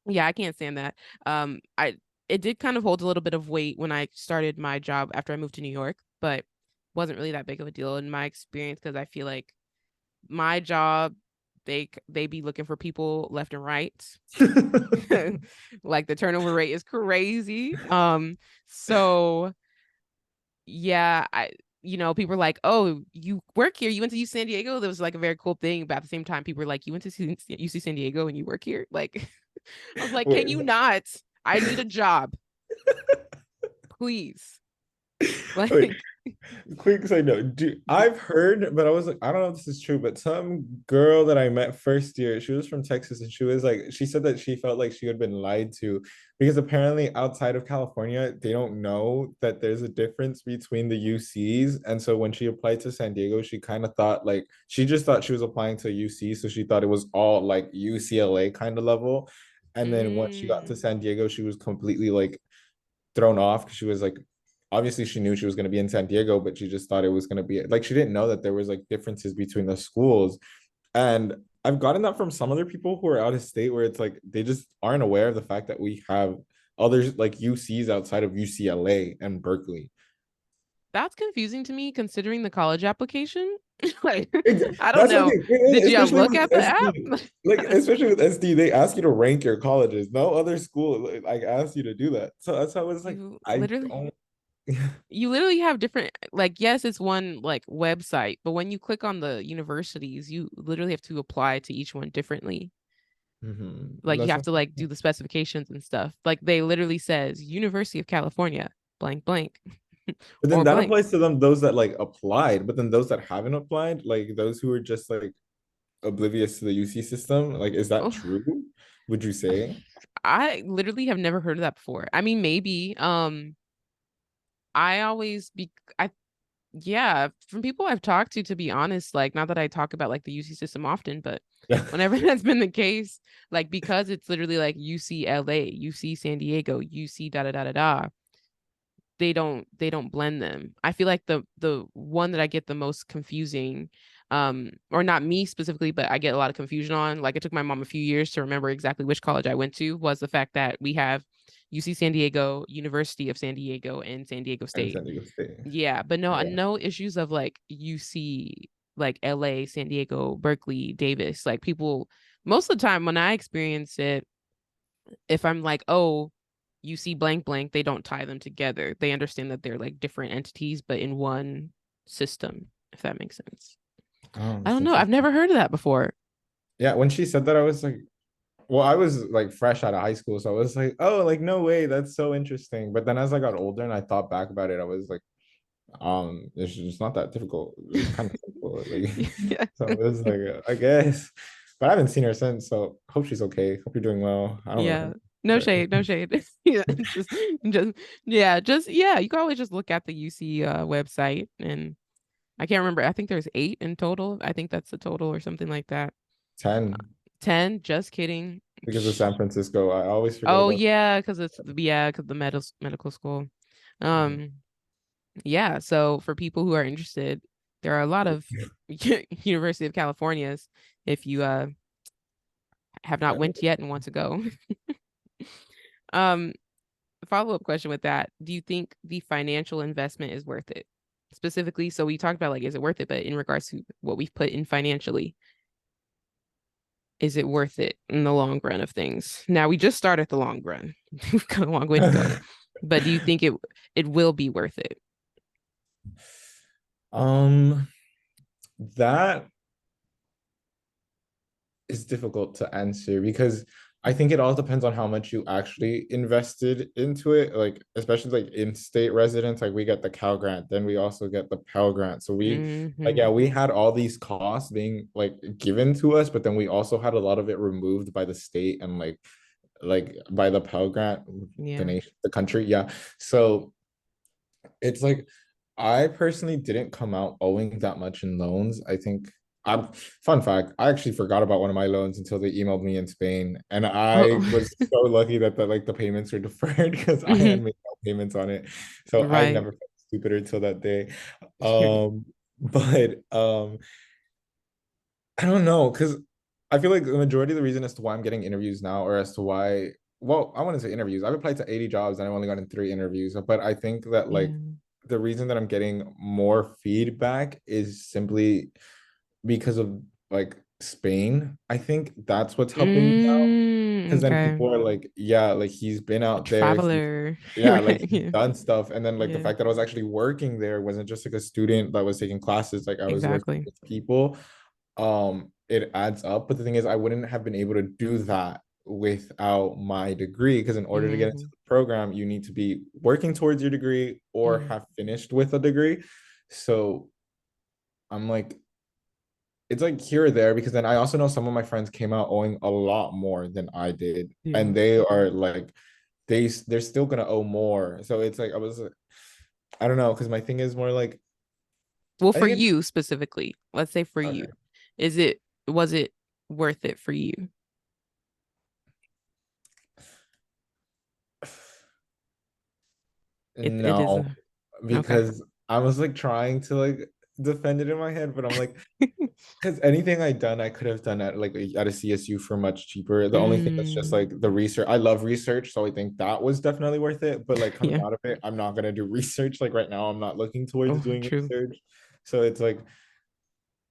yeah, I can't stand that. I it did kind of hold a little bit of weight when I started my job after I moved to New York, but wasn't really that big of a deal in my experience because I feel like my job, they be looking for people left and right. Like the turnover rate is crazy. So yeah, people are like, "Oh, you work here. You went to UC San Diego." That was like a very cool thing, but at the same time, people were like, "You went to UC San Diego and you work here?" Like, I was like, "Can wait, you not? I need a job, please." wait, Like, quick side note. I've heard, but I was like, I don't know if this is true, but some girl that I met first year, she was from Texas, and she was like, she said that she felt like she had been lied to because apparently outside of California, they don't know that there's a difference between the UCs. And so when she applied to San Diego, she kind of thought like she just thought she was applying to UC, so she thought it was all like UCLA kind of level. And then once she got to mm, San Diego, she was completely like thrown off because she was like obviously she knew she was going to be in San Diego, but she just thought it was going to be like she didn't know that there was like differences between the schools. And I've gotten that from some other people who are out of state where it's like they just aren't aware of the fact that we have others like UCs outside of UCLA and Berkeley. that's confusing to me considering the college application. Like, I don't That's what know. they Did you especially look with at the SD. app? Like especially with SD, they ask you to rank your colleges. No other school like asks you to do that. So that's how I was like, You I literally don't. you literally have different, like, yes, it's one like website, but when you click on the universities, you literally have to apply to each one differently. Like, you That's have what, to like do the specifications and stuff. Like, they literally says University of California blank blank but then or that blank. applies to them, those that like applied, but then those that haven't applied, like those who are just like oblivious to the UC system, like is that true? Would you say? I literally have never heard of that before. I mean, maybe I always be I yeah, from people I've talked to be honest, like, not that I talk about like the UC system often, but Yeah. whenever that's been the case, like, because it's literally like UCLA, UC San Diego, UC da da da da da, they don't blend them. I feel like the one that I get the most confusing, or not me specifically, but I get a lot of confusion on, like, it took my mom a few years to remember exactly which college I went to, was the fact that we have UC San Diego, University of San Diego, and San Diego And State. San Diego State. Yeah, but no, Yeah. no issues of like UC, like LA, San Diego, Berkeley, Davis. Like, people, most of the time when I experience it, if I'm like, oh, UC blank blank, they don't tie them together. They understand that they're like different entities, but in one system, if that makes sense. Oh, I that's don't know. I've interesting. never heard of that before. Yeah, when she said that, I was like, well, I was like fresh out of high school, so I was like, oh, like no way, that's so interesting. But then as I got older and I thought back about it, I was like, it's just not that difficult. It's kind of simple. Like, Yeah. so it was like, I guess. But I haven't seen her since, so hope she's okay. Hope you're doing well. I don't know Yeah. her, No but shade, no shade. Yeah, just you can always just look at the UC website, and I can't remember. I think there's 8 in total. I think that's the total or something like that. 10. 10, just kidding. because of San Francisco. I always forget Oh about. yeah, because it's yeah, because the medical school. Mhm. Um, yeah, so for people who are interested, there are a lot of University of Californias if you have not Yeah. went yet and want to go. Um, follow-up question with that. Do you think the financial investment is worth it? Specifically, so we talked about like, is it worth it? But in regards to what we've put in financially, is it worth it in the long run of things? Now we just started the long run. We've got a long way to go. But do you think it will be worth it? Um, that is difficult to answer because I think it all depends on how much you actually invested into it. Like, especially like in-state residents, like we get the Cal grant, then we also get the Pell grant. So we like, Hmm. yeah, we had all these costs being like given to us, but then we also had a lot of it removed by the state and like by the Pell grant, the Yeah. nation, the country. Yeah. So it's like I personally didn't come out owing that much in loans. I think I'm fun fact, I actually forgot about one of my loans until they emailed me in Spain. And I Oh, was so lucky that like the payments were deferred because I had mhm. made no payments on it. So I Right. never felt stupider until that day. But I don't know, because I feel like the majority of the reason as to why I'm getting interviews now, or as to why, well, I wouldn't say interviews. I've applied to 80 jobs and I've only gotten 3 interviews. But I think that like Yeah. the reason that I'm getting more feedback is simply because of like Spain. I think that's what's helping me out. Because then Okay. people are like, yeah, like he's been A out there, he's traveler. yeah, like Right. he's Yeah. done stuff. And then like the Yeah. fact that I was actually working there wasn't just like a student that was taking classes, like I was working Exactly. with people. It adds up, but the thing is I wouldn't have been able to do that without my degree, because in order to get into Hmm. the program you need to be working towards your degree or Hmm. have finished with a degree. So I'm like, it's like here or there, because then I also know some of my friends came out owing a lot more than I did, Yeah. and they are like they're still gonna owe more. So it's like I don't know, because my thing is more like Well, I for think it's you specifically, let's say for you, okay. was it worth it for you? It is No, okay. because I was like trying to like defend it in my head, but I'm like, because anything I done, I could have done at like at a CSU for much cheaper. The only thing that's just Mm, like the research. I love research, so I think that was definitely worth it. But like coming yeah. out of it, I'm not gonna do research. Like right now, I'm not looking towards Oh, doing true. research. So it's like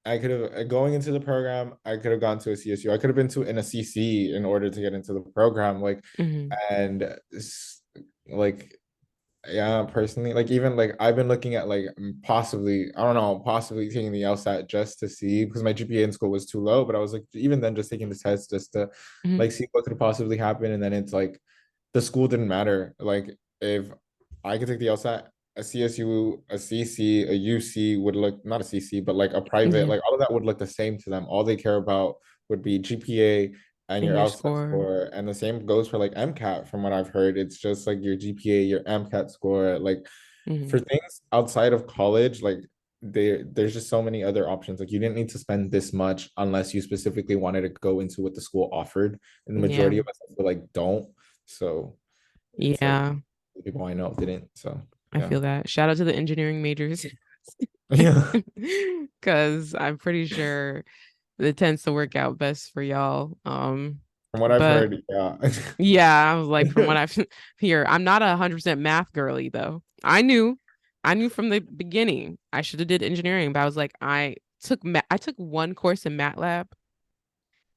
I could have going into the program, I could have gone to a CSU. I could have been to in a CC in order to get into the program. Like Hmm. and like yeah, personally, like even like I've been looking at like possibly, I don't know, possibly taking the LSAT just to see, because my GPA in school was too low. But I was like, even then, just taking the test just to Hmm. like see what could possibly happen. And then it's like the school didn't matter. Like if I could take the LSAT, a CSU, a CC, a UC would look, not a CC, but like a private, Yeah. like all of that would look the same to them. All they care about would be GPA and And your your LSAT score. score. And the same goes for like MCAT, from what I've heard. It's just like your GPA, your MCAT score. Like Hmm. for things outside of college, like there's just so many other options. Like you didn't need to spend this much unless you specifically wanted to go into what the school offered. And the Yeah. majority of us I feel like don't. So it's like Yeah. the people I know didn't. So I yeah. feel that. Shout out to the engineering majors. Yeah. Because I'm pretty sure it tends to work out best for y'all. From what I've But heard, yeah. yeah, I was like, from what I've here, I'm not 100% math girly though. I knew from the beginning I should have did engineering, but I was like, I took one course in MATLAB,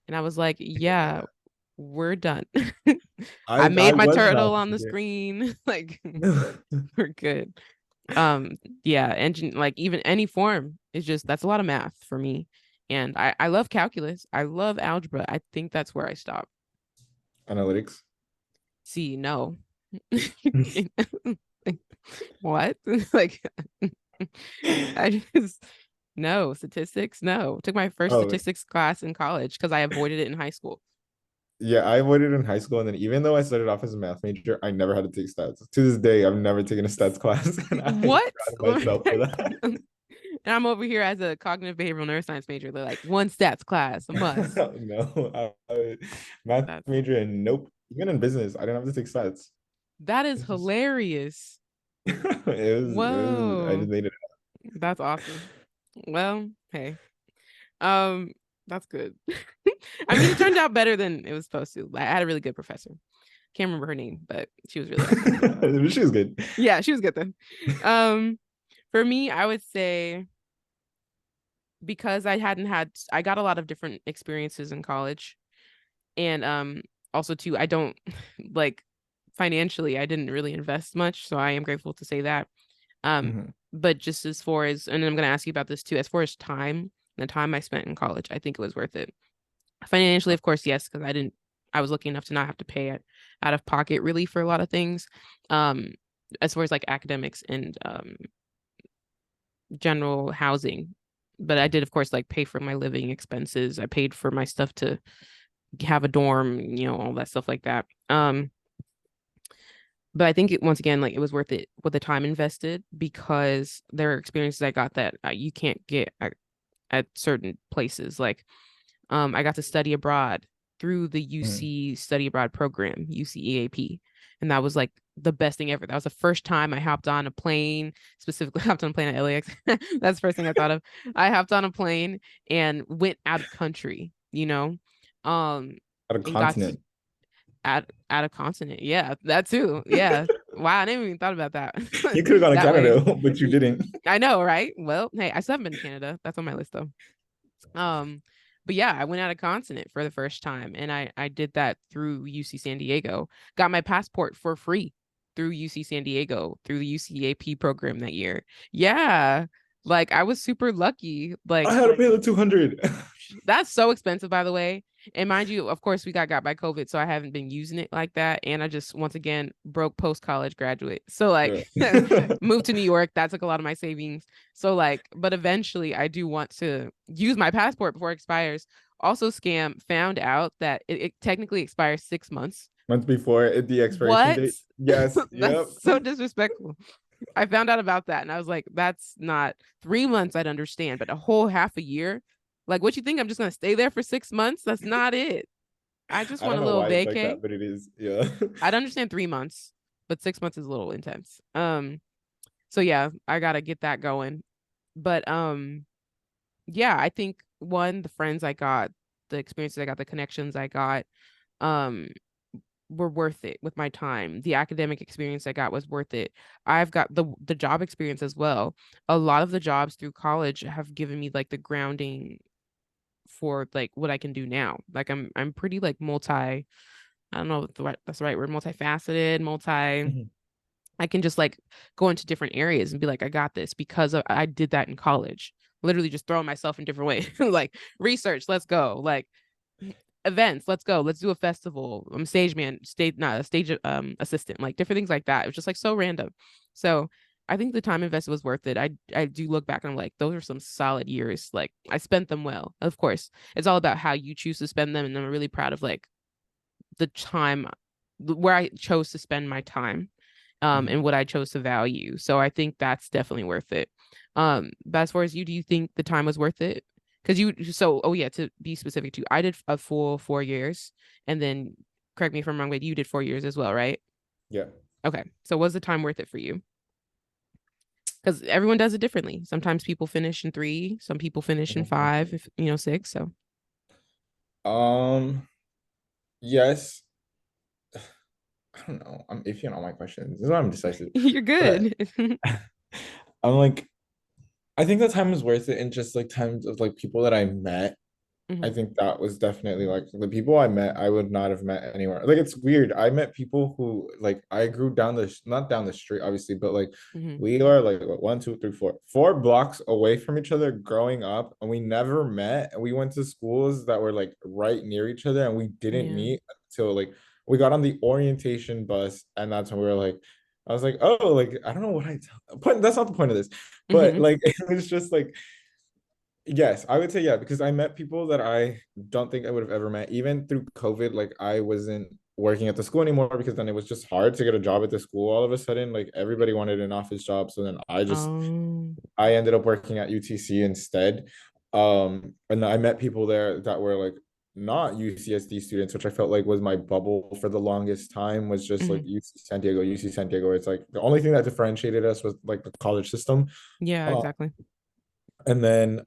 and I was like, yeah, we're done. I I made my was turtle math on the major. screen, like we're good. Yeah, engine like even any form is just that's a lot of math for me. And I love calculus. I love algebra. I think that's where I stop. Analytics. See, no. Like, what? Like I just no statistics. No. Took my first Oh, statistics class in college because I avoided it in high school. yeah, I avoided in high school, and then even though I started off as a math major, I never had to take stats. To this day, I've never taken a stats class, and I am What? proud of Oh myself my for that. God. And I'm over here as a cognitive behavioral neuroscience major. They're like, one stats class, a must. No, math That's major and nope. Even in business, I didn't have to take stats. that is It's just hilarious. I Whoa. just made it. That's awesome. Well, hey. Um, that's good. I mean, it turned out better than it was supposed to. I had a really good professor. Can't remember her name, but she was really awesome. She was good. Yeah, she was good then. Um, for me, I would say because I got a lot of different experiences in college, and also too, I don't like financially, I didn't really invest much, so I am grateful to say that. Um, Mhm. but just as far as, and I'm gonna ask you about this too, as far as time, the time I spent in college, I think it was worth it. Financially, of course, yes, because I was lucky enough to not have to pay it out of pocket really for a lot of things. Um, as far as like academics and general housing. But I did, of course, like pay for my living expenses. I paid for my stuff to have a dorm, all that stuff like that. But I think once again, like it was worth it with the time invested because there are experiences I got that you can't get at certain places. Like, I got to study abroad through the Mhm. UC study abroad program, UC and that was like the best thing ever. That was the first time I hopped on a plane, specifically hopped on a plane at LAX. That's the first thing I thought of. I hopped on a plane and went out of country, um, Out of and got to continent. out of continent. Yeah, that too. Yeah. Wow, I never even thought about that. You could have gone to That way. Canada, but you didn't. I know, right? Well, hey, I still haven't been to Canada. That's on my list though. Um, but yeah, I went out of continent for the first time, and I did that through UC San Diego. Got my passport for free through UC San Diego through the UCAP program that year. Yeah, like I was super lucky. I Like had to pay the 200. that's so expensive, by the way. And mind you, of course, we got by COVID, so I haven't been using it like that. And I just once again broke post college graduate. So Yeah. like moved to New York. That took a lot of my savings. So like, but eventually I do want to use my passport before it expires. Also, scam found out that it technically expires 6 months. Months before the expiration What? date. Yes. Yep. That's so disrespectful. I found out about that and I was like, that's not 3 months, I'd understand, but a whole half a year. Like, what you think? I'm just gonna stay there for 6 months? That's not it. I just I want don't a know little why it's like vacay. that, but it is. Yeah. I'd understand 3 months, but 6 months is a little intense. So yeah, I gotta get that going. But yeah, I think one, the friends I got, the experiences I got, the connections I got, um, were worth it with my time. The academic experience I got was worth it. I've got the job experience as well. A lot of the jobs through college have given me like the grounding for like what I can do now. Like I'm pretty like I don't know if that's the right word, multifaceted, Mhm. I can just like go into different areas and be like, I got this because I did that in college. Literally just throwing myself in different ways. Like research, let's go. Like events, let's go. Let's do a festival. I'm stage man, stage not a stage assistant, like different things like that. It was just like so random. So I think the time invested was worth it. I do look back and I'm like, those are some solid years. Like I spent them well. Of course, it's all about how you choose to spend them, and I'm really proud of like the time where I chose to spend my time, Mhm. and what I chose to value. So I think that's definitely worth it. But as far as you, do you think the time was worth it? Because oh yeah, to be specific too, I did a full 4 years, and then correct me if I'm wrong, but you did 4 years as well, right? Yeah. Okay, so was the time worth it for you? Because everyone does it differently. Sometimes people finish in 3, some people finish in Mhm. 5, if 6. So Yes. I don't know. I'm iffy on all my questions. This is why I'm decisive. you're But good. I'm like, I think the time was worth it in just like times of like people that I met. I Hmm. think that was definitely like the people I met, I would not have met anywhere. Like it's weird. I met people who like I grew down not down the street, obviously, but like Hmm. we are like what, 1, 2, 3, 4 blocks away from each other growing up, and we never met. And we went to schools that were like right near each other, and we didn't Yeah. meet until like we got on the orientation bus, and that's when we were like, I was like, oh, like I don't know what point. That's not the point of this, but Hmm. like it was just like yes, I would say yeah, because I met people that I don't think I would have ever met, even through COVID. Like I wasn't. working at the school anymore because then it was just hard to get a job at the school all of a sudden. Like everybody wanted an office job. So then Um, I ended up working at UTC instead. And I met people there that were like not UCSD students, which I felt like was my bubble for the longest time, was just like mhm. UC San Diego, UC San Diego. It's like the only thing that differentiated us was like the college system. Yeah, Uh, exactly. and then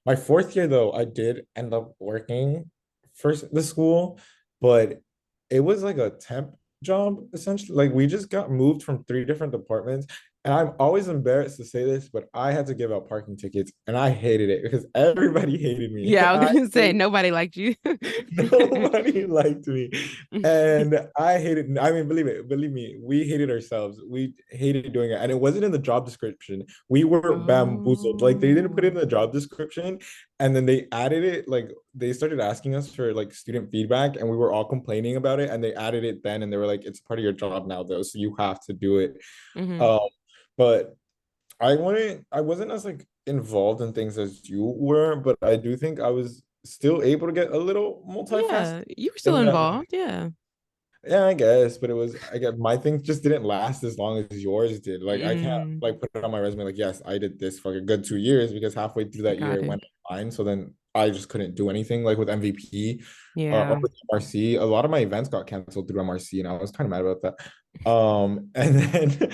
my fourth year though, I did end up working for the school, but it was like a temp job essentially. Like we just got moved from three different departments. And I'm always embarrassed to say this, but I had to give out parking tickets and I hated it because everybody hated me. Yeah, I was I gonna say nobody liked you. Nobody liked me. And I hated, I mean, believe me, we hated ourselves. We hated doing it. And it wasn't in the job description. We were bamboozled. Like they didn't put it in Oh. the job description. And then they added it, like they started asking us for like student feedback and we were all complaining about it. And they added it then and they were like, it's part of your job now though. So you have to do it. Hmm. Um, but I wasn't as like involved in things as you were, but I do think I was still able to get a little multifaceted Yeah, you were still in that. involved. Yeah. Yeah, I guess, but it was I guess my thing just didn't last as long as yours did. Like I can't Mm, like put it on my resume like yes, I did this for like a good 2 years because halfway through that year got it it. went fine. So then I just couldn't do anything like with MVP or Yeah. with MRC. A lot of my events got canceled through MRC and I was kind of mad about that. And then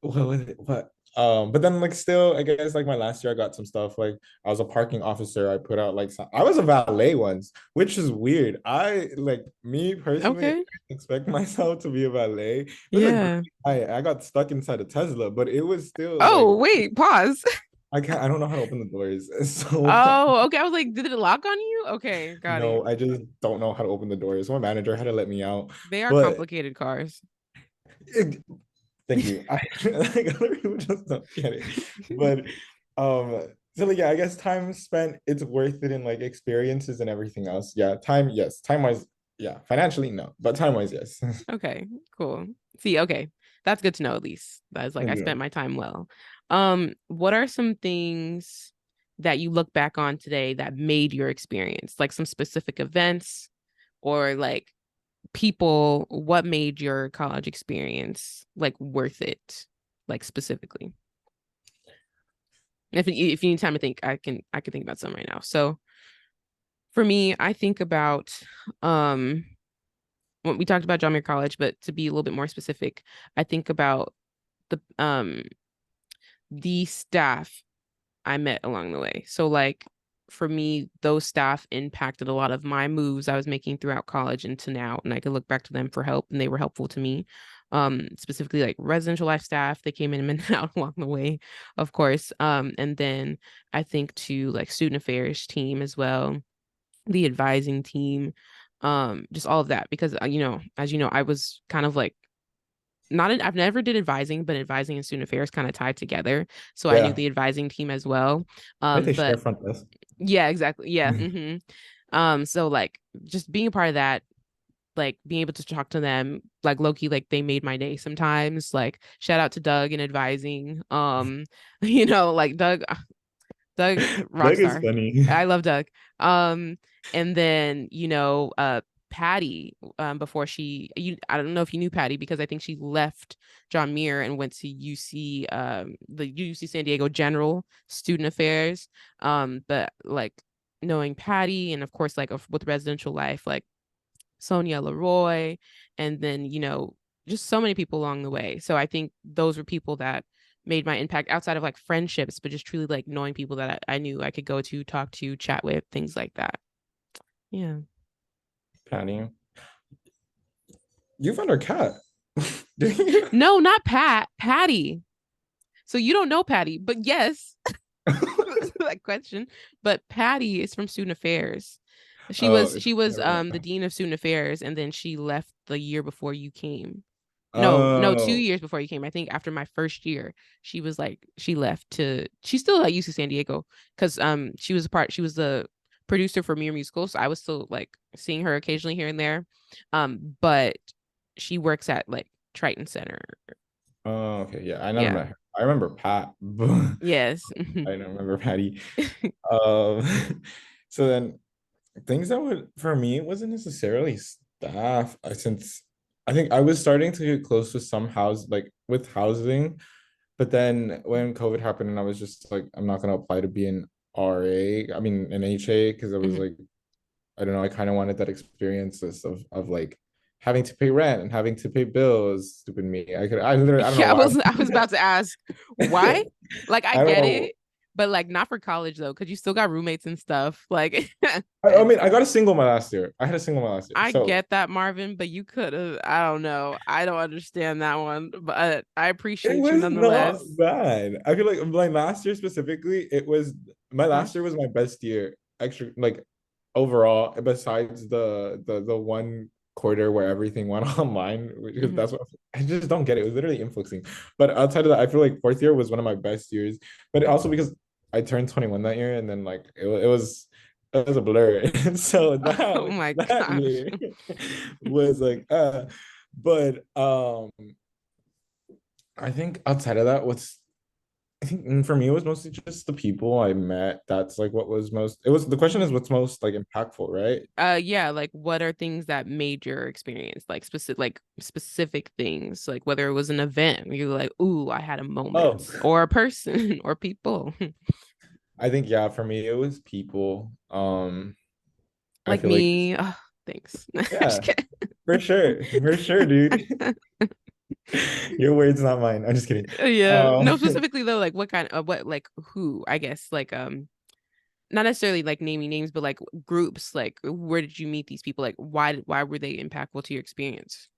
what was it? What but then like still I guess like my last year I got some stuff like I was a parking officer. I put out like I was a valet once, which is weird. I like me personally Okay. expect myself to be a valet. It was a great Yeah. I got stuck inside a Tesla, but it was still like Oh, wait, pause. I don't know how to open the doors. So Oh, okay. I was like, did it lock on you? Okay, got it. no, I just don't know how to open the doors. My manager had to let me out. They are But complicated cars. it, thank you. Like other people just don't get it. But so like yeah, I guess time spent it's worth it in like experiences and everything else. Yeah, time, yes. Time wise, yeah. Financially, no, but time wise, yes. Okay, cool. See, okay. That's good to know at least. That's like I Yeah. spent my time well. What are some things that you look back on today that made your experience? Like some specific events or like people, what made your college experience like worth it, like specifically? If you need time to think, I can think about some right now. So for me, I think about um when we talked about John Muir College, but to be a little bit more specific, I think about the staff I met along the way. So like for me, those staff impacted a lot of my moves I was making throughout college into now, and I could look back to them for help, and they were helpful to me. Specifically like residential life staff, they came in and out along the way, of course. And then I think to like student affairs team as well, the advising team, just all of that because as you know, I was kind of like not I've never did advising, but advising and student affairs kind of tied together. So I knew Yeah. the advising team as well. I think they share But front desk. yeah, exactly. Yeah. So like just being a part of that, like being able to talk to them, like Loki, like they made my day sometimes. Like shout out to Doug and advising. Like Doug, rock Doug is star. funny. I love Doug. Um, and then Patty, before I don't know if you knew Patty because I think she left John Muir and went to UC, the UC San Diego General Student Affairs. But like knowing Patty and of course like with residential life, like Sonia Leroy, and then just so many people along the way. So I think those were people that made my impact outside of like friendships, but just truly like knowing people that I knew I could go to, talk to, chat with, things like that. Yeah. Patty, you found our cat. Did you? No, not Patty. So you don't know Patty, but yes, that question. But Patty is from student affairs. She Oh, was it's she was never the mind. dean of student affairs, and then she left the year before you came. No, two Oh, years before you came. I think after my first year, she left to she's still at UC San Diego because she was the producer for Mirror Musical, so I was still like seeing her occasionally here and there. But she works at like Triton Center. oh, okay. Yeah, I never Yeah. met her. I remember Pat, but Yes. I don't remember Patty. Um, so then things that would for me it wasn't necessarily staff. Since I think I was starting to get close with some with housing, but then when COVID happened and I was just like, I'm not gonna apply to be an RA, I mean an HA, because I was Mhm. like, I don't know, I kind of wanted that experiences of like having to pay rent and having to pay bills. Stupid me. I literally I don't know Yeah, why. I was about to ask why. Like I I don't get know. it, but like not for college though, because you still got roommates and stuff. Like I and mean, I got a single my last year. I had a single my last year. I So get that, Marvin, but you could have, I don't know. I don't understand that one, but I it appreciate you was not nonetheless. bad. I feel like my last year specifically, it was my Huh? last year was my best year, extra like overall, besides the one quarter where everything went online, because Hmm. that's what I just don't get it. It was literally influxing. But outside of that, I feel like fourth year was one of my best years. But also because I turned 21 that year, and then like it was a blur. And so Oh my that gosh. year was like but I think outside of that, I think for me it was mostly just the people I met. That's like what was most. It was the question is Hmm. what's most like impactful, right? Yeah, like what are things that made your experience like specific things, like whether it was an event where you're like, ooh, I had a Oh, moment, or a person or people. I think yeah, for me it was people. I Like feel like me. Oh, thanks. Just yeah, kidding. for sure, dude. Your words, not mine. I'm just kidding. Yeah. Um, No, specifically though, like what kind of what like who, I guess, like not necessarily like naming names, but like groups, like where did you meet these people? Like why were they impactful to your experience?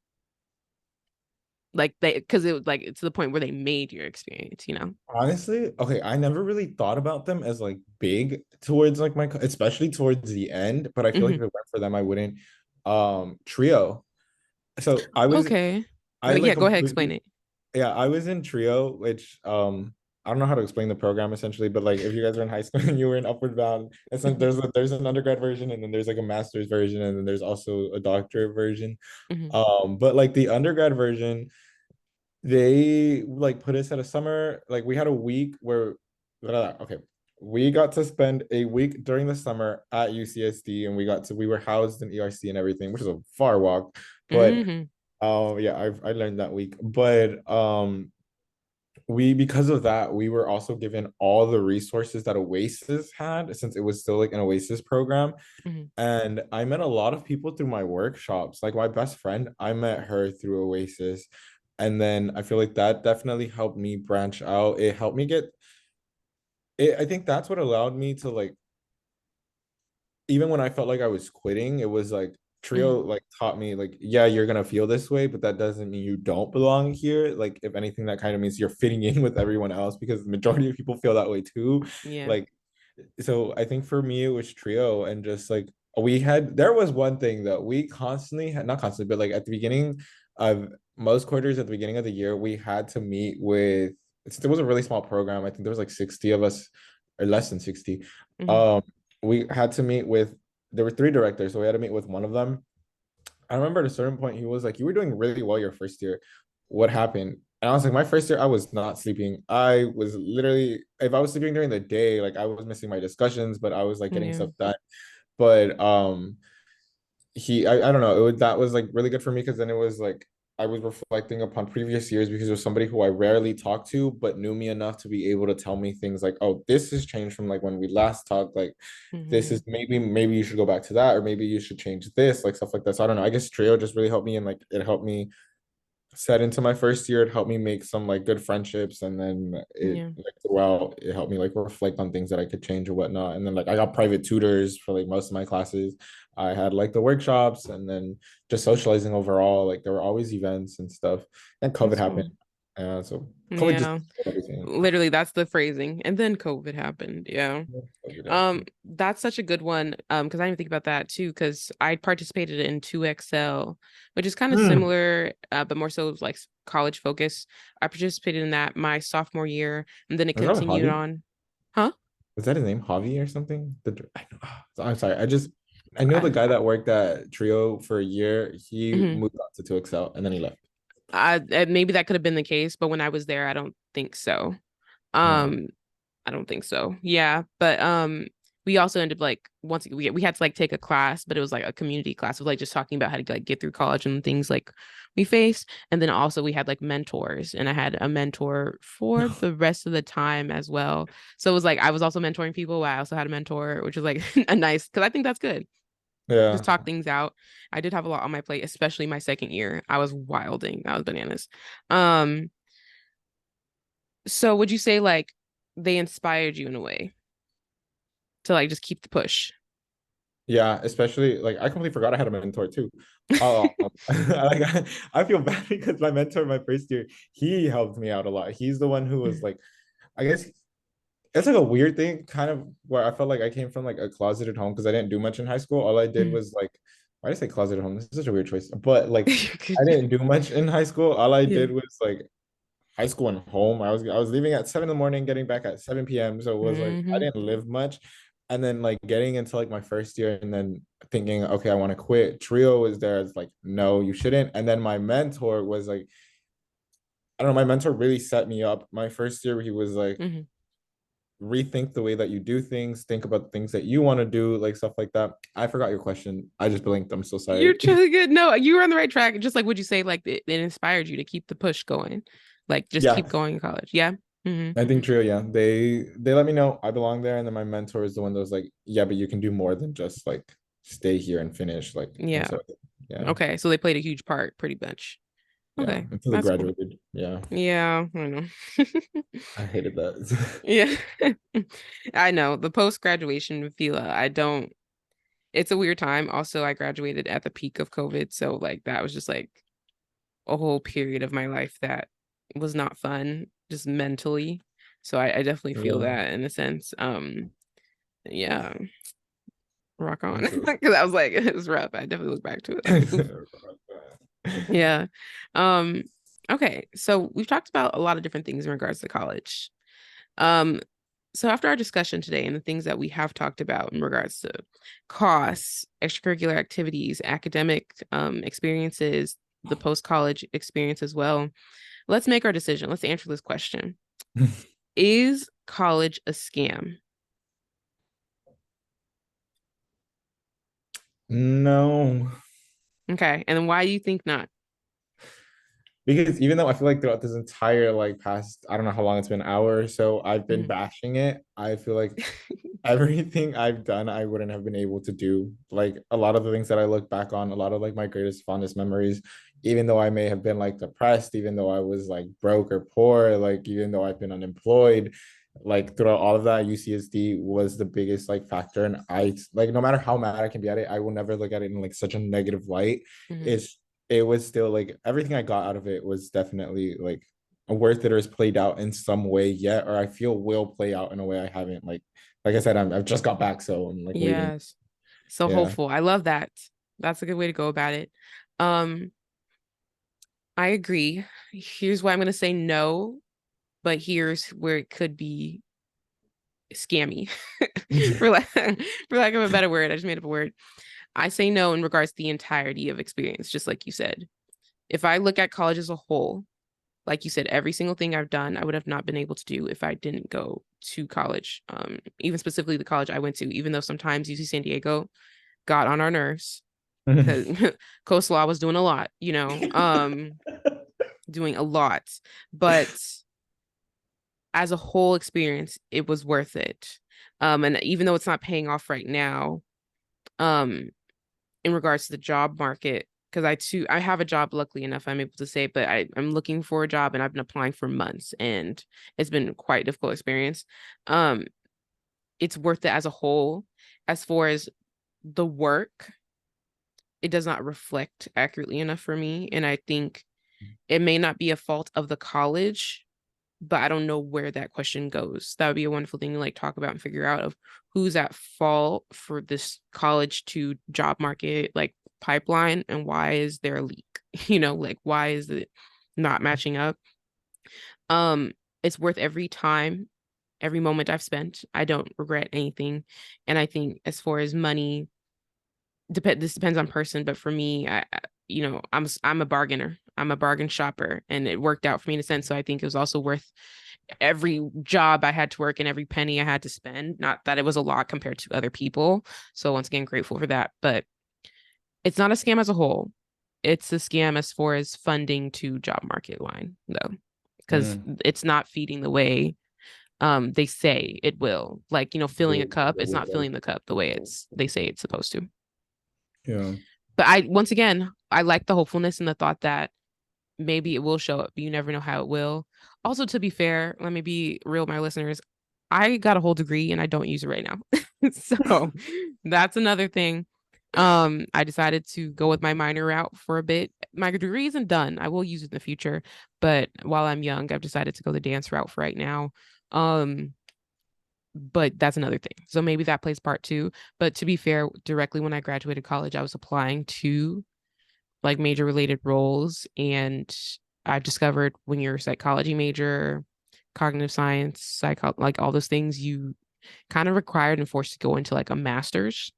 Like they because it was like to the point where they made your experience, you know? honestly, okay, I never really thought about them as like big towards like especially towards the end. But I feel like Hmm. if it weren't for them, I wouldn't. Trio. So Okay. I like Yeah, go ahead, explain completely it. yeah, I was in trio, which I don't know how to explain the program essentially, but like if you guys are in high school and you were in Upward Bound, it's like Hmm. there's an undergrad version and then there's like a master's version and then there's also a doctorate version. Hmm. But like the undergrad version, they like put us at a summer, like we had a week where okay, we got to spend a week during the summer at UCSD and we were housed in ERC and everything, which is a far walk, but Hmm. yeah, I learned that week. But we because of that, we were also given all the resources that Oasis had since it was still like an Oasis program. Hmm. And I met a lot of people through my workshops. Like my best friend, I met her through Oasis. And then I feel like that definitely helped me branch out. It helped me get it. I think that's what allowed me to like even when I felt like I was quitting, it was like Hmm. Trio like taught me like, yeah, you're gonna feel this way, but that doesn't mean you don't belong here. Like, if anything, that kind of means you're fitting in with everyone else because the majority of people feel that way too. Yeah. Like, so I think for me it was Trio and just like there was one thing that we constantly had, not constantly, but like at the beginning of most quarters at the beginning of the year, we had to meet with it was a really small program. I think there was like 60 of us or less than 60. Hmm. Um, we had to meet with there were three directors, so we had to meet with one of them. I remember at a certain point he was like, "You were doing really well your first year. What happened?" And I was like, "My first year, I was not sleeping. I was literally, if I was sleeping during the day, like I was missing my discussions, but I was like getting Yeah. stuff done." But I don't know, that was like really good for me because then it was like I was reflecting upon previous years because there's somebody who I rarely talked to but knew me enough to be able to tell me things like, oh, this has changed from like when we last talked, like this Hmm. is maybe you should go back to that or maybe you should change this, like stuff like that. So I don't know, I guess Trio just really helped me and like it helped me set into my first year. It helped me make some like good friendships, and then it Yeah. like throughout it helped me like reflect on things that I could change or whatnot. And then like I got private tutors for like most of my classes. I had like the workshops, and then just socializing overall. Like there were always events and stuff. And COVID That's happened. cool. So COVID just Yeah. everything. Literally, that's the phrasing. And then COVID happened. Yeah. COVID happened. That's such a good one. Because I didn't think about that too, because I participated in 2XL, which is kind of Hmm. similar, but more so like college focus. I participated in that my sophomore year, and then it Was that with continued Javi? on. Huh? Was that his name, Javi or something? I know, I'm sorry. I know the I, guy that worked at Trio for a year. He mhm. moved on to 2XL and then he left. Maybe that could have been the case, but when I was there, I don't think so. Oh. Um, I don't think so. Yeah, but we also ended up like once we had to like take a class, but it was like a community class of like just talking about how to like get through college and things like we faced. And then also we had like mentors, and I had a mentor for the rest of the time as well. So it was like I was also mentoring people while I also had a mentor, which was like a nice, because I think that's good. Just Yeah. talk things out. I did have a lot on my plate, especially my second year. I was wilding. I was bananas. Um, so would you say like they inspired you in a way to like just keep the push? Yeah, especially like I completely forgot I had a mentor too. Like I feel bad because my mentor my first year, he helped me out a lot. He's the one who was like, I guess it's like a weird thing, kind of where I felt like I came from like a closeted home because I didn't do much in high school. All I did was like, why did I say closeted home? This is such a weird choice. But like You're I good. didn't do much in high school. All I Yeah. did was like high school and home. I was leaving at 7 in the morning, getting back at 7 p.m. So it was like I Hmm. didn't live much. And then like getting into like my first year and then thinking, okay, I want to quit. Trio was there. It's like, no, you shouldn't. And then my mentor was like, I don't know, my mentor really set me up. My first year, he was like, Hmm. rethink the way that you do things, think about the things that you want to do, like stuff like that. I forgot your question. I just blinked. I'm so You're sorry. truly good. No, you were on the right track. Just like would you say like it inspired you to keep the push going? Like just Yeah, keep going in college. Yeah. Hmm. I think Trio, yeah. They let me know I belong there. And then my mentor is the one that was like, yeah, but you can do more than just like stay here and finish. Like, and Yeah. so yeah, Okay. So they played a huge part pretty much. yeah. Okay. Until they That's cool. graduated. Yeah. Yeah, I know. I hated that. Yeah. I know. The post-graduation feel I don't it's a weird time. Also, I graduated at the peak of COVID, so like that was just like a whole period of my life that was not fun, just mentally. So I definitely feel Yeah. that in a sense. Yeah, rock on. I'm so Because I was like, it was rough. I definitely look back to it. I was like, oof. Yeah. Um, okay. So we've talked about a lot of different things in regards to college. Um, so after our discussion today and the things that we have talked about in regards to costs, extracurricular activities, academic experiences, the post-college experience as well, let's make our decision. Let's answer this question. Is college a scam? No. Okay. And then why do you think not? Because even though I feel like throughout this entire like past, I don't know how long it's been, hour or so, I've been Mhm. bashing it. I feel like everything I've done, I wouldn't have been able to do. Like a lot of the things that I look back on, a lot of like my greatest fondest memories, even though I may have been like depressed, even though I was like broke or poor, like even though I've been unemployed, like throughout all of that, UCSD was the biggest like factor. And I like no matter how mad I can be at it, I will never look at it in like such a negative light. Mhm. It's it was still like everything I got out of it was definitely like worth it or has played out in some way yet, or I feel will play out in a way I haven't like I said, I've just got back, so I'm like waiting. Yes. So Yeah. hopeful. I love that. That's a good way to go about it. Um, I agree. Here's why I'm going to say no, but here's where it could be scammy, for lack for lack of a better word. I just made up a word. I say no in regards to the entirety of experience, just like you said. If I look at college as a whole, like you said, every single thing I've done, I would have not been able to do if I didn't go to college. Even specifically the college I went to, even though sometimes UC San Diego got on our nerves because coastlaw was doing a lot, doing a lot. But as a whole experience, it was worth it. And even though it's not paying off right now, um, in regards to the job market, because I have a job, luckily enough, I'm able to say, but I'm looking for a job and I've been applying for months and it's been quite a difficult experience. Um, it's worth it as a whole. As far as the work, it does not reflect accurately enough for me. And I think it may not be a fault of the college, but I don't know where that question goes. That would be a wonderful thing to like talk about and figure out of who's at fault for this college to job market like pipeline and why is there a leak? Like why is it not matching up? Um, it's worth every time, every moment I've spent. I don't regret anything. And I think as far as money, this depends on person, but for me, I'm a bargainer. I'm a bargain shopper, and it worked out for me in a sense. So I think it was also worth every job I had to work and every penny I had to spend. Not that it was a lot compared to other people. So once again, grateful for that. But it's not a scam as a whole. It's a scam as far as funding to job market line, though, because Mm. it's not feeding the way they say it will. Like, filling a cup, it's not filling the cup the way they say it's supposed to. Yeah. But once again, I like the hopefulness and the thought that maybe it will show up, but you never know how it will. Also, to be fair, let me be real, my listeners. I got a whole degree and I don't use it right now. So that's another thing. I decided to go with my minor route for a bit. My degree isn't done. I will use it in the future, but while I'm young, I've decided to go the dance route for right now. Um, but that's another thing. So maybe that plays part too. But to be fair, directly when I graduated college, I was applying to like major related roles, and I've discovered when you're a psychology major, cognitive science, like all those things, you kind of required and forced to go into like a master's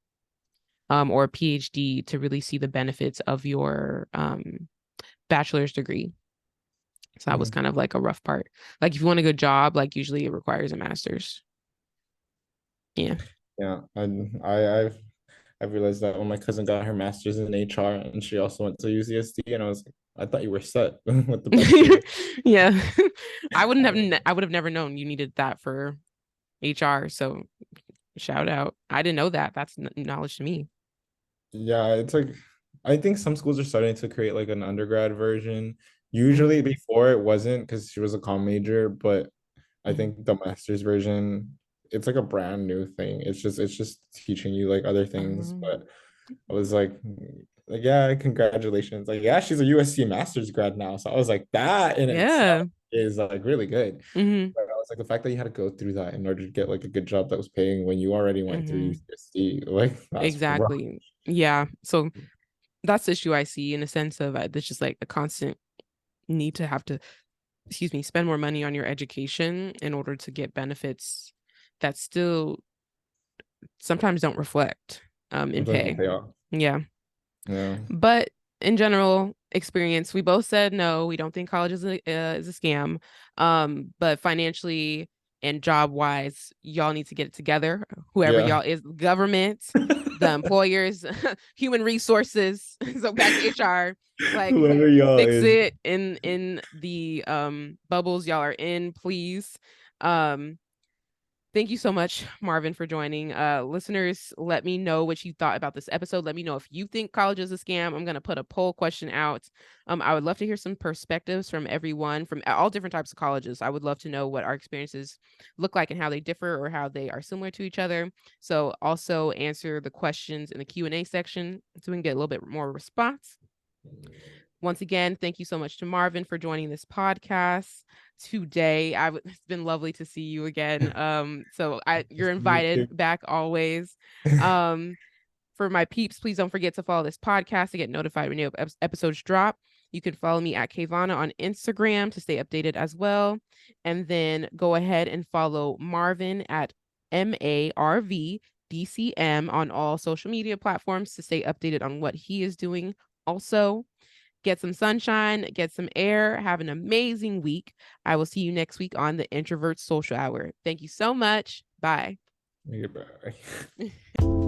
or a PhD to really see the benefits of your bachelor's degree. So that was Mm. kind of like a rough part. Like if you want a good job, like usually it requires a master's. Yeah. Yeah. I've realized that when my cousin got her master's in HR and she also went to UCSD, and I was like, I thought you were set with the bachelor. Yeah. I would have never known you needed that for HR. So shout out. I didn't know that. That's knowledge to me. Yeah, it's like I think some schools are starting to create like an undergrad version. Usually Hmm. before it wasn't because she was a comm major, but I Hmm. think the master's version, it's like a brand new thing. It's just teaching you like other things. Um, But I was like yeah, congratulations. Like yeah, she's a USC master's grad now. So I was like that in itself yeah. is like really good. Hmm. But I was like the fact that you had to go through that in order to get like a good job that was paying when you already went through Hmm. UCSD, like that's rough. Exactly. Yeah. So that's the issue I see in a sense of there's just like a constant need to have to, excuse me, spend more money on your education in order to get benefits that still sometimes don't reflect in It doesn't pay. pay off. Yeah. Yeah. But in general experience, we both said no, we don't think college is a scam. But financially and job wise, y'all need to get it together. Whoever Yeah. y'all is, government, the employers, human resources. So back to HR, like Whoever y'all fix is. it in the bubbles y'all are in, please. Um, Thank you so much, Marvin, for joining. Listeners, let me know what you thought about this episode. Let me know if you think college is a scam. I'm going to put a poll question out. I would love to hear some perspectives from everyone from all different types of colleges. I would love to know what our experiences look like and how they differ or how they are similar to each other. So also answer the questions in the Q&A section so we can get a little bit more response. Once again, thank you so much to Marvin for joining this podcast today. It's been lovely to see you again. You're Me invited too. back always. Um, for my peeps, please don't forget to follow this podcast to get notified when new episodes drop. You can follow me at KaVonna on Instagram to stay updated as well. And then go ahead and follow Marvin at MARVDCM on all social media platforms to stay updated on what he is doing. Also, get some sunshine, get some air, have an amazing week. I will see you next week on the Introvert Social Hour. Thank you so much. Bye. Goodbye.